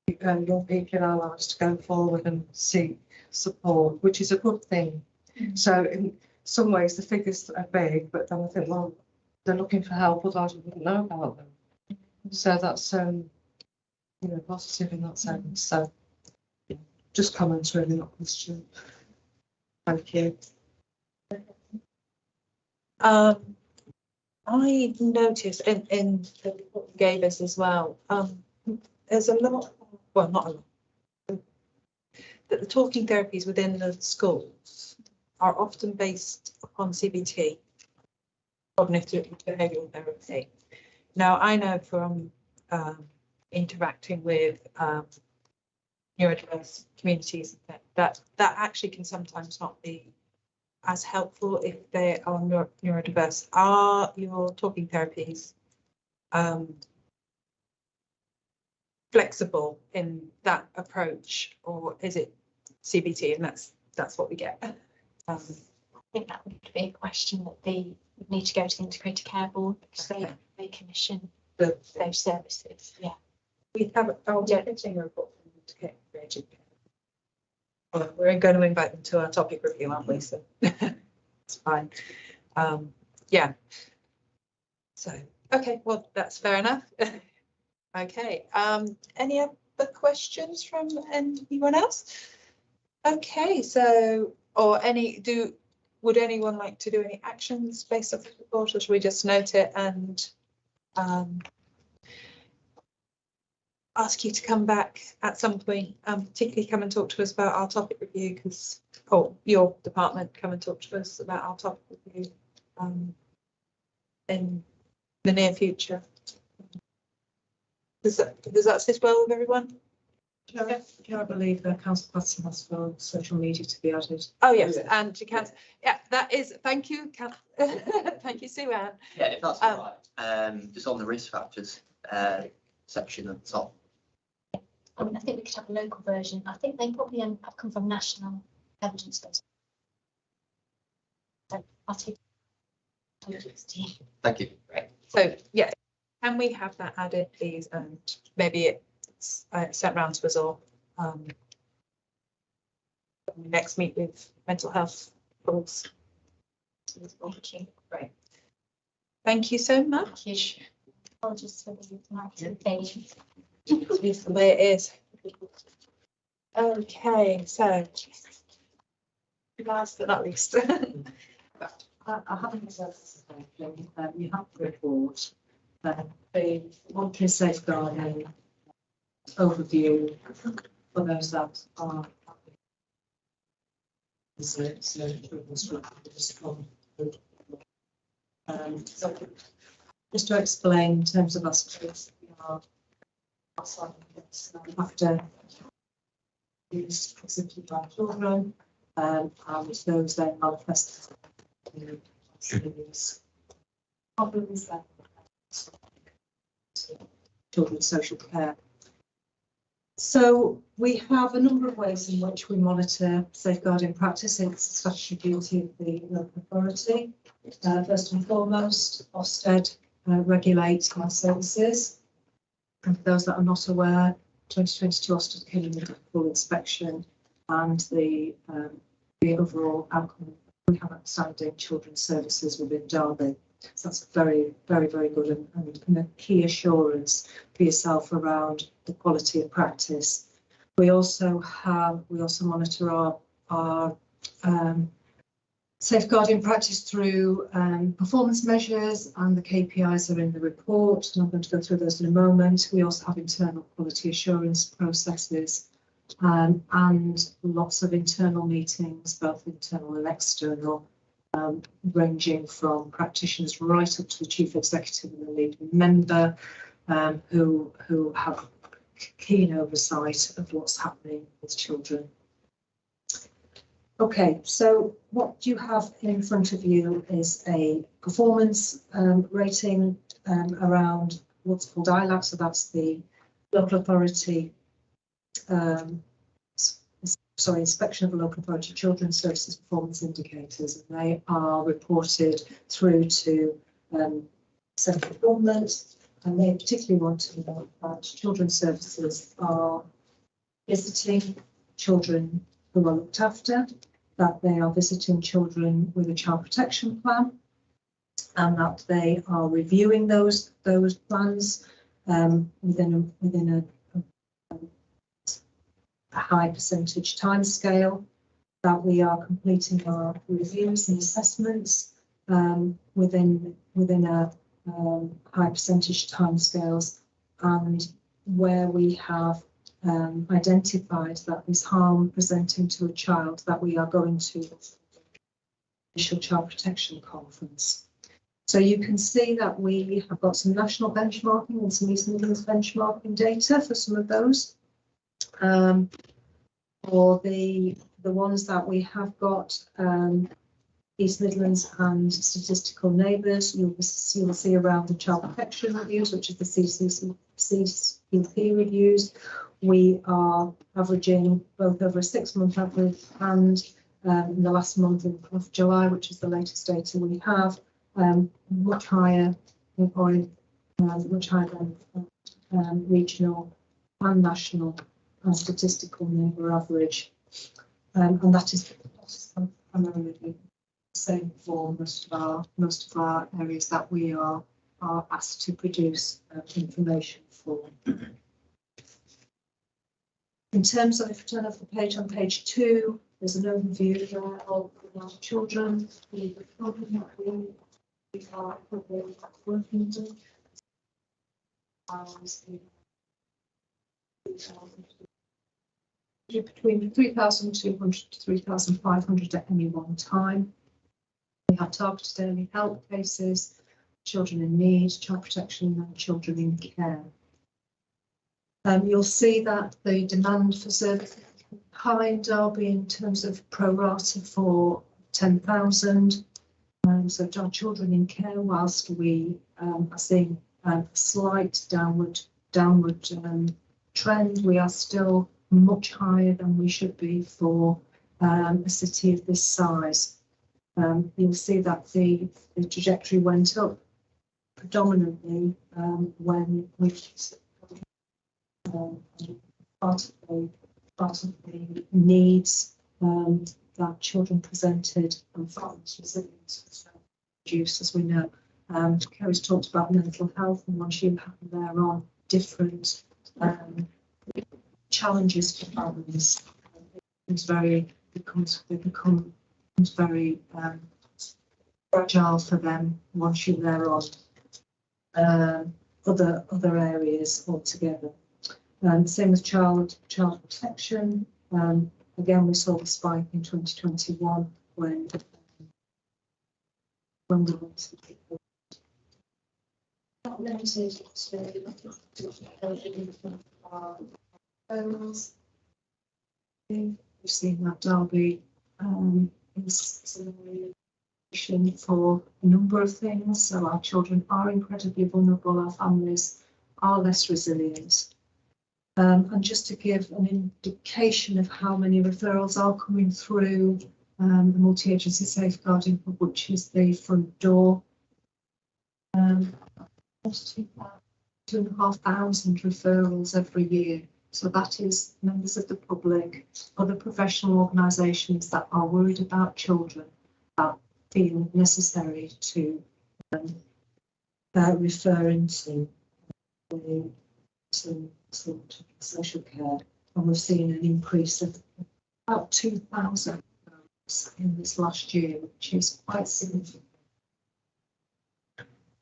Speaker 11: young people in our lives to go forward and seek support, which is a good thing. So in some ways, the figures are big, but then I think, well, they're looking for help, otherwise we wouldn't know about them. So that's positive in that sense. So just comments really, not questions. Thank you.
Speaker 2: I noticed in the report you gave us as well, there's a lot, well, not a lot, that the talking therapies within the schools are often based upon CBT, cognitive behavioural therapy. Now, I know from interacting with neurodiverse communities that actually can sometimes not be as helpful if they are neurodiverse. Are your talking therapies flexible in that approach, or is it CBT and that's what we get?
Speaker 3: I think that would be a question that would need to go to the Integrated Care Board because they commission those services. Yeah.
Speaker 2: We have getting a report from the Integrated Care. Well, we're going to invite them to our topic review, aren't we? So it's fine. Yeah. So okay, well that's fair enough. Okay. Any other questions from anyone else? Okay. So would anyone like to do any actions based off the report, or should we just note it and ask you to come back at some point, particularly come and talk to us about our topic review, or your department come and talk to us about our topic review in the near future. Does that sit well with everyone?
Speaker 1: I believe Council Patterson asked for social media to be added.
Speaker 2: Oh yes, and you can. Yeah, that is. Thank you, thank you, Sue-Ann.
Speaker 4: Yeah, if that's all right. Just on the risk factors section at the top.
Speaker 3: I mean, I think we could have a local version. I think they probably have come from national evidence base. So I'll take it.
Speaker 4: Thank you.
Speaker 2: Right. So yeah, can we have that added, please? And maybe it's sent round to us all. Next meet with mental health course.
Speaker 3: Thank you.
Speaker 2: Great. Thank you so much.
Speaker 3: Thank you. Apologies for the lighting thing.
Speaker 2: It's the way it is. Okay, so last but not least.
Speaker 1: I haven't said this thing. You have to report the monthly safeguarding overview for those that are. So just to explain in terms of us, we are after use specifically by children and those that manifest problems that children's social care. So we have a number of ways in which we monitor safeguarding practice. It's a statutory duty of the local authority. First and foremost, Ofsted regulates our services. And for those that are not aware, 2022 Ofsted came in with a full inspection and the overall outcome. We have outstanding children's services within Derby. So that's very, very, very good and a key assurance for yourself around the quality of practice. We also monitor our safeguarding practice through performance measures, and the KPIs are in the report, and I'm going to go through those in a moment. We also have internal quality assurance processes and lots of internal meetings, both internal and external, ranging from practitioners right up to the chief executive and the lead member, who have keen oversight of what's happening with children. Okay, so what you have in front of you is a performance rating around what's called ILAP, so that's the local authority, inspection of the local authority children's services performance indicators, and they are reported through to central government, and they particularly want to know that children's services are visiting children who are looked after, that they are visiting children with a child protection plan, and that they are reviewing those plans within a high percentage timescale, that we are completing our reviews and assessments within a high percentage timescales, and where we have identified that there's harm presenting to a child, that we are going to initial child protection conference. So you can see that we have got some national benchmarking and some East Midlands benchmarking data for some of those. For the ones that we have got, East Midlands and statistical neighbours, you'll see around the child protection reviews, which is the CCP reviews. We are averaging both over a 6-month average and in the last month of July, which is the latest data we have, much higher than regional and national and statistical neighbour average, and that is primarily the same for most of our areas that we are asked to produce information for. In terms of, if you turn off the page on page 2, there's an overview there of our children. The children that we are working with. Between 3,200 to 3,500 at any one time. We have targeted early help cases, children in need, child protection, and children in care. You'll see that the demand for services is high in Derby in terms of pro rata for 10,000. So our children in care, whilst we are seeing a slight downward trend, we are still much higher than we should be for a city of this size. You'll see that the trajectory went up predominantly when we part of the needs that children presented and felt resilience reduced, as we know. Kerry's talked about mental health, and once you have there on different challenges for families, it becomes very fragile for them once you're there on other areas altogether. Same as child protection. Again, we saw the spike in 2021 when we went to not limited to we've seen that Derby is an area for a number of things. So our children are incredibly vulnerable, our families are less resilient. And just to give an indication of how many referrals are coming through the multi-agency safeguarding hub, which is the front door. 2,500 referrals every year. So that is members of the public, other professional organisations that are worried about children that feel necessary to refer into social care. And we've seen an increase of about 2,000 in this last year, which is quite significant.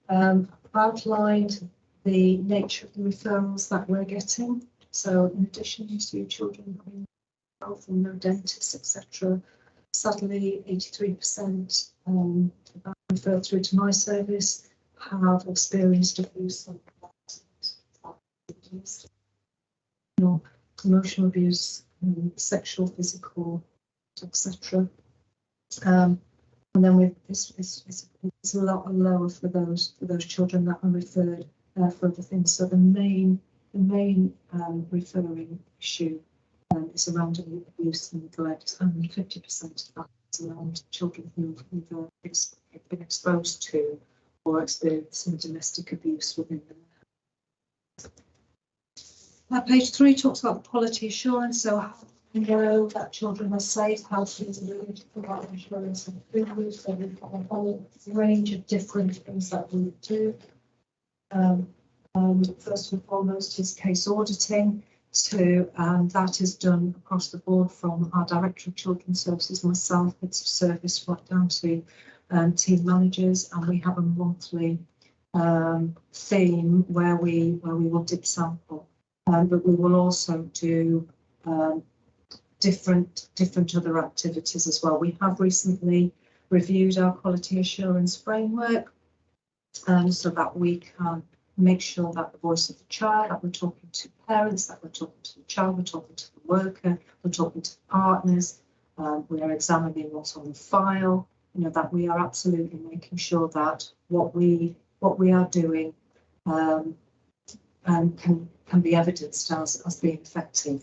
Speaker 1: I've outlined the nature of the referrals that we're getting. So in addition to children having health and no dentists, etc., sadly 83% referred through to my service have experienced abuse, emotional abuse, sexual, physical, etc. And then it's a lot lower for those children that are referred for other things. So the main referring issue is around abuse and neglect, and 50% of that is around children who've been exposed to or experiencing domestic abuse within them. Page 3 talks about quality assurance. So how we know that children are safe, healthy, and willing to provide insurance and food. So we've got a whole range of different things that we do. First and foremost is case auditing. That is done across the board from our Director of Children's Services, myself, heads of service, right down to team managers, and we have a monthly theme where we will dip sample. But we will also do different other activities as well. We have recently reviewed our quality assurance framework so that we can make sure that the voice of the child, that we're talking to parents, that we're talking to the child, we're talking to the worker, we're talking to the partners, we are examining what's on the file, that we are absolutely making sure that what we are doing can be evidenced as being effective.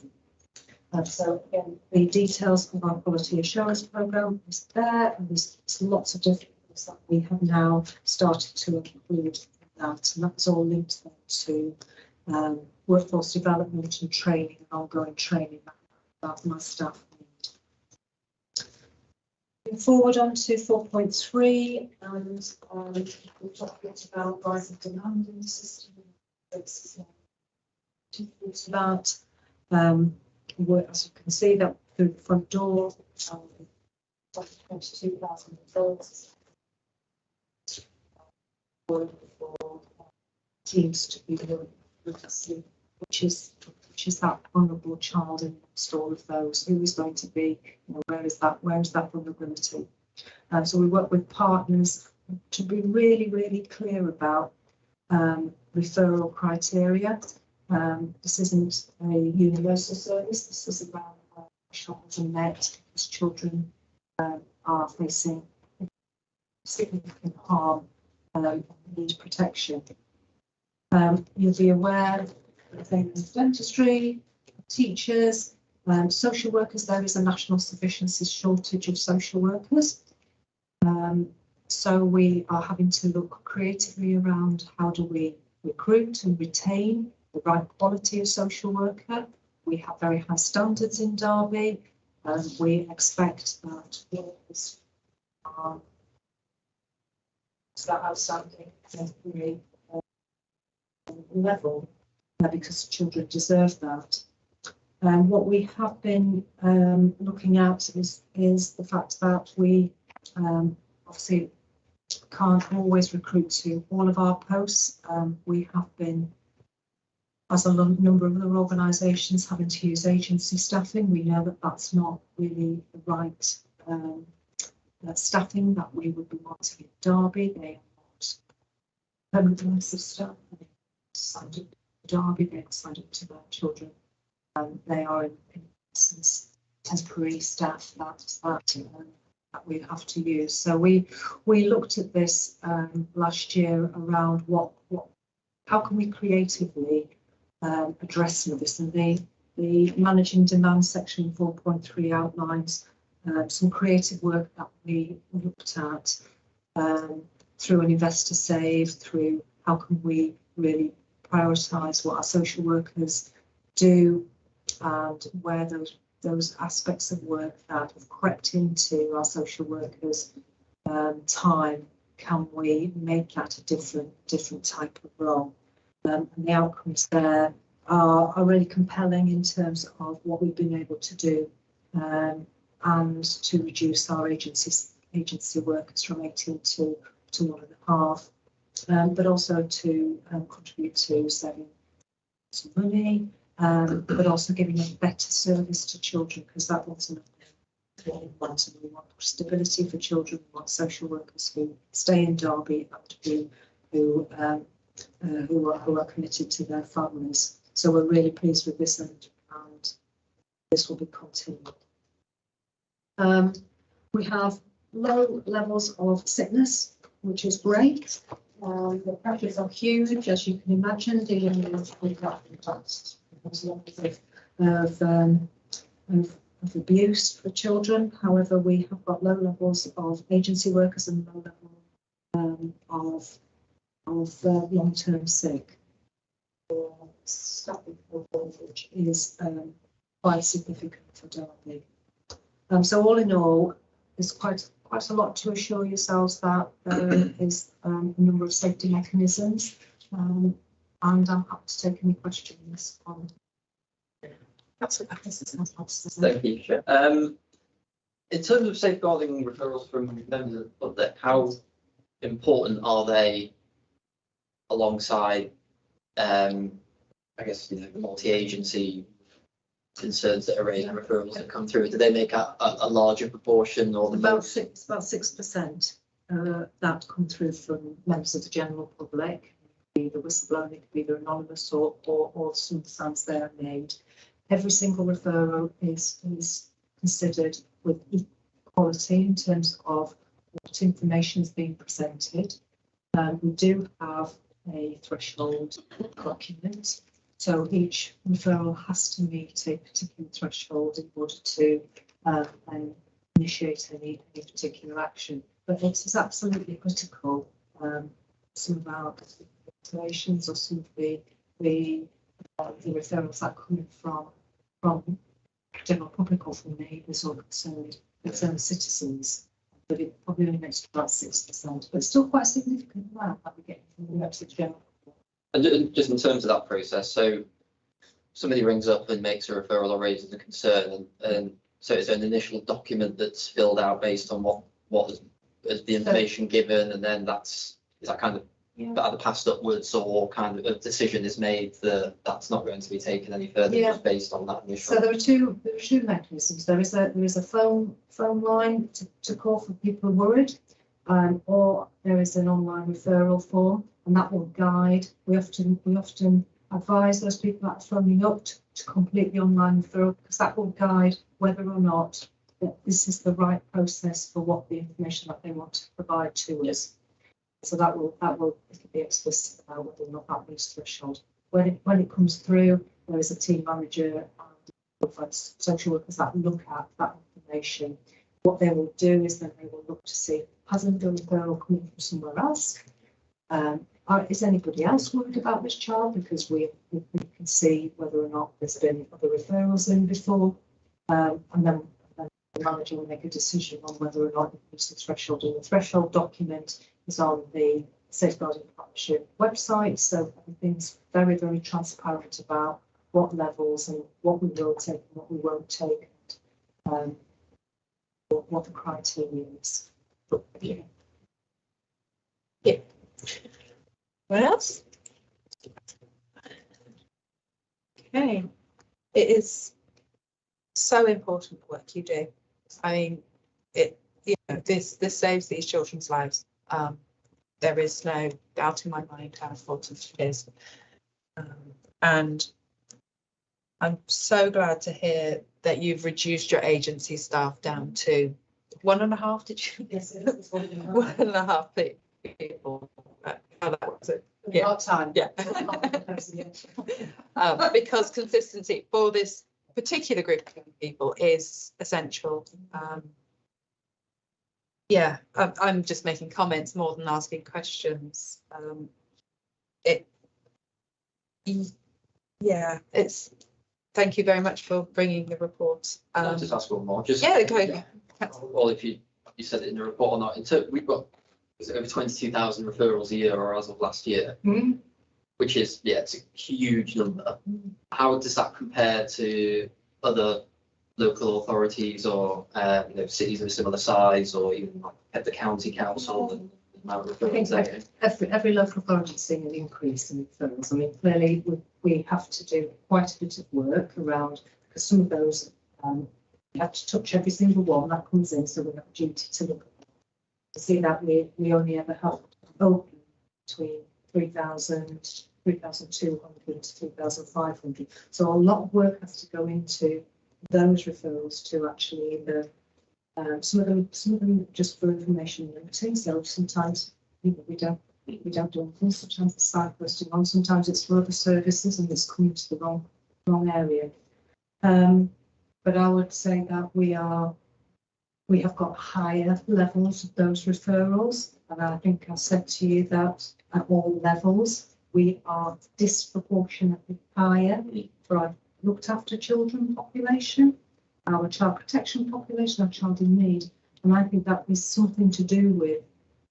Speaker 1: So again, the details of our quality assurance programme is there, and there's lots of different things that we have now started to include in that, and that's all linked then to workforce development and training, and ongoing training that my staff need. Moving forward on to 4.3, and we talked a bit about rising demand in the system. It's about as you can see, that through the front door, 22,000 adults for teams to be with us, which is that vulnerable child in all of those. Who is going to be, where is that vulnerability? So we work with partners to be really clear about referral criteria. This isn't a universal service. This is about thresholds are met because children are facing significant harm and need protection. You'll be aware of things dentistry, teachers, social workers. There is a national sufficiency shortage of social workers. So we are having to look creatively around how do we recruit and retain the right quality of social worker. We have very high standards in Derby. We expect that workers are that outstanding temporary level because children deserve that. What we have been looking at is the fact that we obviously can't always recruit to all of our posts. We have been, as a number of other organisations, having to use agency staffing. We know that that's not really the right staffing that we would be wanting in Derby. They are not permanent members of staff. They signed up to Derby. They are signed up to their children. They are in essence temporary staff that we have to use. So we looked at this last year around how can we creatively address some of this, and the managing demand section 4.3 outlines some creative work that we looked at through an investor save, through how can we really prioritise what our social workers do and where those aspects of work that have crept into our social workers' time, can we make that a different type of role? And the outcomes there are really compelling in terms of what we've been able to do and to reduce our agency workers from 18 to 1.5, but also to contribute to saving some money, but also giving a better service to children, because that ultimately what we want. And we want stability for children. We want social workers who stay in Derby and who are committed to their families. So we're really pleased with this, and this will be continued. We have low levels of sickness, which is great. The pressures are huge, as you can imagine, dealing with that cost. There's lots of abuse for children. However, we have got low levels of agency workers and low level of long-term sick, which is quite significant for Derby. So all in all, there's quite a lot to assure yourselves that there is a number of safety mechanisms, and I'm happy to take any questions on.
Speaker 4: Thank you, Chair. In terms of safeguarding referrals from members of the public, how important are they alongside, I guess, the multi-agency concerns that are raised and referrals that come through? Do they make a larger proportion, or
Speaker 1: about 6% that come through from members of the general public? Either whistleblowing, it could be either anonymous or some signs they are made. Every single referral is considered with equality in terms of what information is being presented. We do have a threshold document, so each referral has to meet a particular threshold in order to initiate any particular action. But it is absolutely critical. Some of our situations or some of the referrals that come from general public or from neighbours or concerned citizens, but it probably only makes about 6%, but it's still quite a significant amount that we get from the members of the general public.
Speaker 4: And just in terms of that process, so somebody rings up and makes a referral or raises a concern, and so it's an initial document that's filled out based on what is the information given, and then is that kind of either passed upwards, or kind of a decision is made that that's not going to be taken any further, just based on that initial.
Speaker 1: So there are two mechanisms. There is a phone line to call for people who are worried, or there is an online referral form, and that will guide. We often advise those people that are phoning up to complete the online referral, because that will guide whether or not that this is the right process for what the information that they want to provide to us. So that will be explicit about whether or not that meets threshold. When it comes through, there is a team manager and social workers that look at that information. What they will do is then they will look to see, hasn't the referral coming from somewhere else? Is anybody else worried about this child? Because we can see whether or not there's been other referrals in before, and then the manager will make a decision on whether or not it meets the threshold. And the threshold document is on the Safeguarding Partnership website, so everything's very, very transparent about what levels and what we will take and what we won't take, and what the criteria is. Yeah.
Speaker 2: What else? Okay, it is so important the work you do. I mean, this saves these children's lives. There is no doubt in my mind how important it is. And I'm so glad to hear that you've reduced your agency staff down to 1.5, did you?
Speaker 1: Yes,
Speaker 2: 1.5 people. How that was it? Yeah.
Speaker 1: Part time.
Speaker 2: Yeah. Because consistency for this particular group of young people is essential. Yeah, I'm just making comments more than asking questions. Thank you very much for bringing the report.
Speaker 4: I'll just ask one more. Just
Speaker 2: yeah, go.
Speaker 4: Well, if you said it in the report or not, we've got over 22,000 referrals a year, or as of last year, which is it's a huge number. How does that compare to other local authorities or cities of a similar size, or even at the county council?
Speaker 1: I think every local authority is seeing an increase in referrals. I mean, clearly we have to do quite a bit of work around, because some of those we have to touch every single one that comes in, so we have a duty to look at them. To see that we only ever have open between 3,000, 3,200 to 3,500. So a lot of work has to go into those referrals to actually either some of them just for information limiting. So sometimes we don't do anything. Sometimes it's signposting on. Sometimes it's for other services and it's coming to the wrong area. But I would say that we have got higher levels of those referrals, and I think I said to you that at all levels we are disproportionately higher for our looked after children population, our child protection population, our child in need, and I think that is something to do with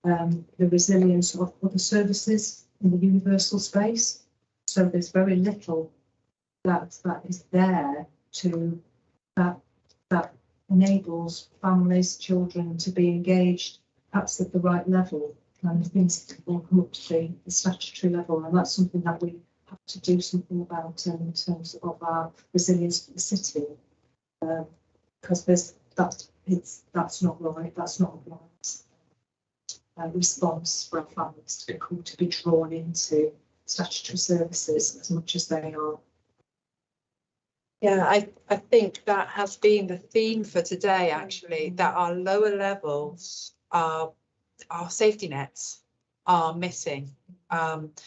Speaker 1: the resilience of other services in the universal space. So there's very little that is there to that enables families, children to be engaged perhaps at the right level, and things will come up to the statutory level, and that's something that we have to do something about in terms of our resilience for the city, because that's not right. That's not a right response for our families to be drawn into statutory services as much as they are.
Speaker 2: Yeah, I think that has been the theme for today, actually, that our lower levels, our safety nets are missing. And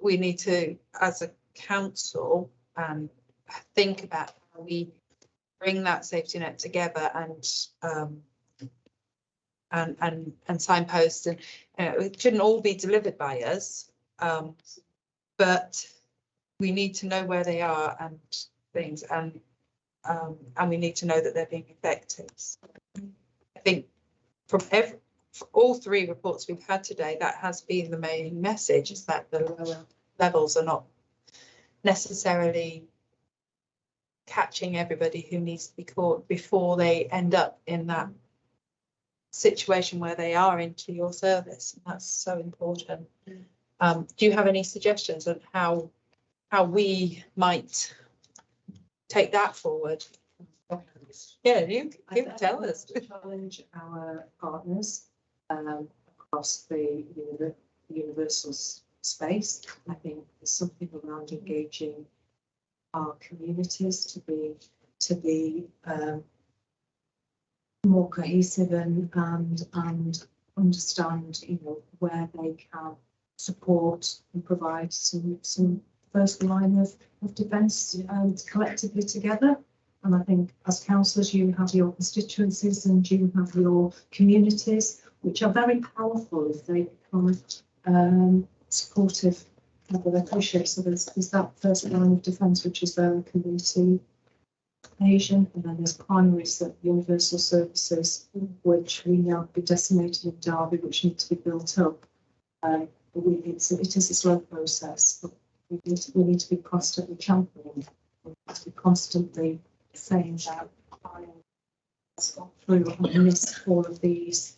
Speaker 2: we need to, as a council, think about how we bring that safety net together and signpost. And it shouldn't all be delivered by us, but we need to know where they are and things, and we need to know that they're being effective. I think for all three reports we've had today, that has been the main message, is that the lower levels are not necessarily catching everybody who needs to be caught before they end up in that situation where they are into your service. And that's so important. Do you have any suggestions on how we might take that forward? Yeah, you tell us.
Speaker 1: Challenge our partners across the universal space. I think there's something around engaging our communities to be more cohesive and understand, where they can support and provide some first line of defence collectively together. And I think as councillors, you have your constituencies and you have your communities, which are very powerful if they become supportive of their appreciate. So there's that first line of defence, which is their community Asian, and then there's primary universal services, which we now be decimated in Derby, which need to be built up. It is a slow process, but we need to be constantly championing. We need to be constantly saying that I has gone through and missed all of these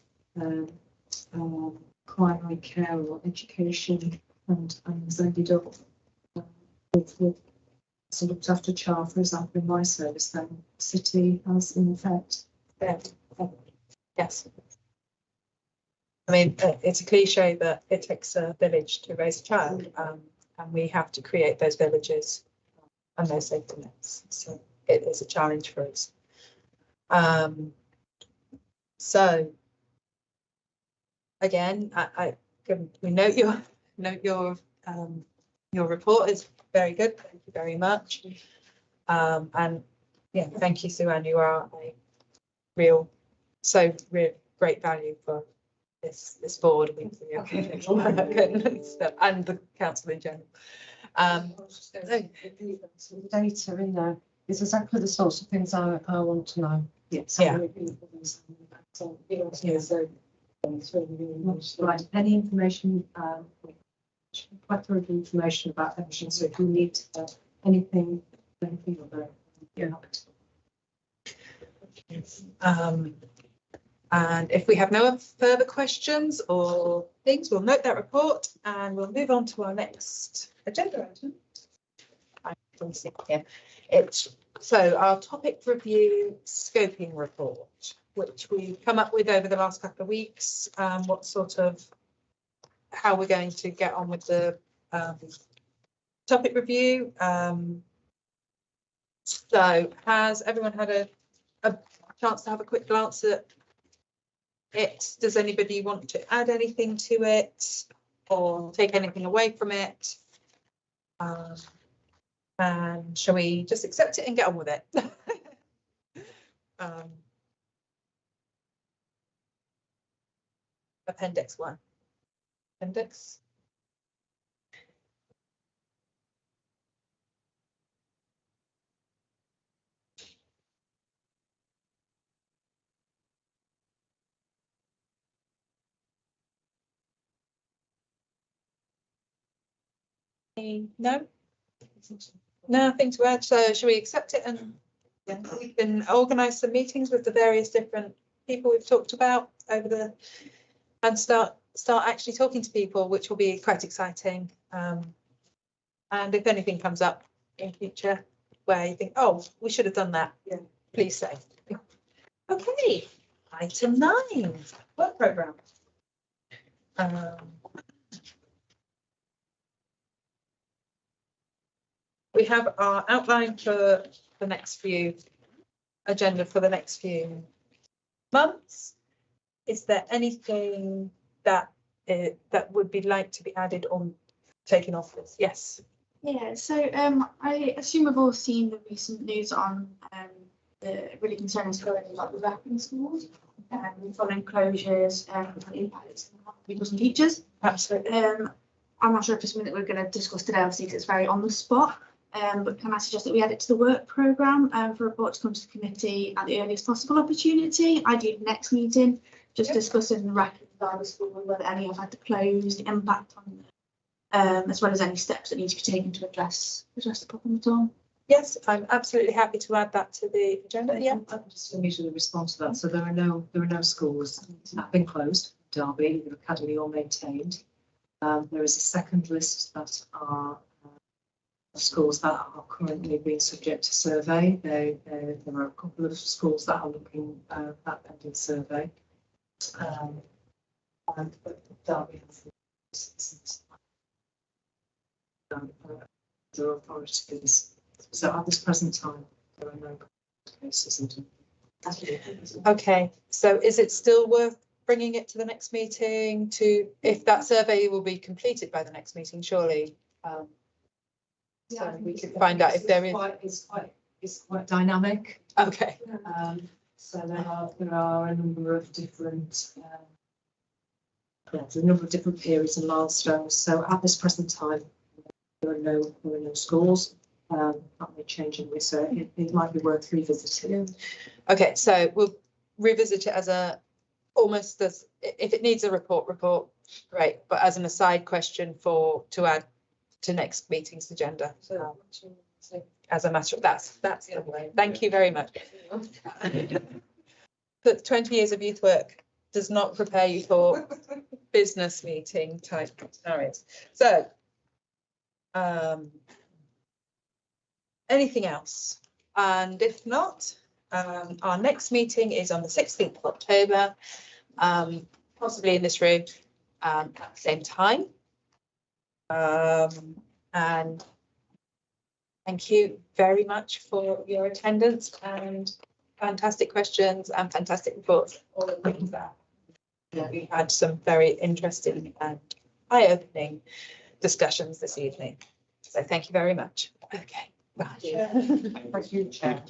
Speaker 1: primary care or education, and has ended up with so looked after child, for example, in my service, then city has in effect.
Speaker 2: Yes. I mean, it's a cliche that it takes a village to raise a child, and we have to create those villages and those safety nets. So it is a challenge for us. So again, we note your report is very good. Thank you very much. And yeah, thank you, Sue Ann. You are a real great value for this board and the council in general.
Speaker 11: The data in there is exactly the sorts of things I want to know.
Speaker 1: Yes.
Speaker 2: Yeah.
Speaker 1: Right. Any information, plethora of information about everything. So if you need anything other, you're not.
Speaker 2: And if we have no further questions or things, we'll note that report and we'll move on to our next agenda item. I can see here. So our topic review scoping report, which we've come up with over the last couple of weeks. How we're going to get on with the topic review. So has everyone had a chance to have a quick glance at it? Does anybody want to add anything to it or take anything away from it? And shall we just accept it and get on with it? Appendix 1. Appendix. No? Nothing to add. So shall we accept it and we can organise some meetings with the various different people we've talked about and start actually talking to people, which will be quite exciting. And if anything comes up in future where you think, oh, we should have done that, please say. Okay, item 9, work programme. We have our outline for the next few agenda for the next few months. Is there anything that would be like to be added on taking off this? Yes.
Speaker 13: Yeah, so I assume we've all seen the recent news on the really concerning stories about the wrapping schools, following closures and impacts on people's teachers.
Speaker 2: Absolutely.
Speaker 13: I'm not sure if it's something that we're going to discuss today, obviously, because it's very on the spot. But can I suggest that we add it to the work programme for a report to come to the committee at the earliest possible opportunity, ideally next meeting, just discussing the wrapping of the school, whether any have had to close, the impact on them, as well as any steps that need to be taken to address the problem at all.
Speaker 2: Yes, I'm absolutely happy to add that to the agenda. Yeah.
Speaker 1: I'll just immediately respond to that. So there are no schools that have been closed, Derby, either academy or maintained. There is a second list that are schools that are currently being subject to survey. There are a couple of schools that are looking at pending survey. And Derby has other authorities. So at this present time, there are no cases.
Speaker 2: Okay, so is it still worth bringing it to the next meeting if that survey will be completed by the next meeting, surely? So we could find out if there is.
Speaker 1: It's quite dynamic.
Speaker 2: Okay.
Speaker 1: So there are a number of different periods and milestones. So at this present time, there are no schools. Not really changing this, so it might be worth revisiting.
Speaker 2: Okay, so we'll revisit it as a, almost as, if it needs a report, great, but as an aside question to add to next meeting's agenda. So as a matter of, that's the other way. Thank you very much. But 20 years of youth work does not prepare you for business meeting type scenarios. So, anything else? And if not, our next meeting is on the 16th of October, possibly in this room at the same time. And thank you very much for your attendance and fantastic questions and fantastic reports. All of things that we had some very interesting and eye-opening discussions this evening. So thank you very much. Okay, bye.
Speaker 11: Thank you, Chair.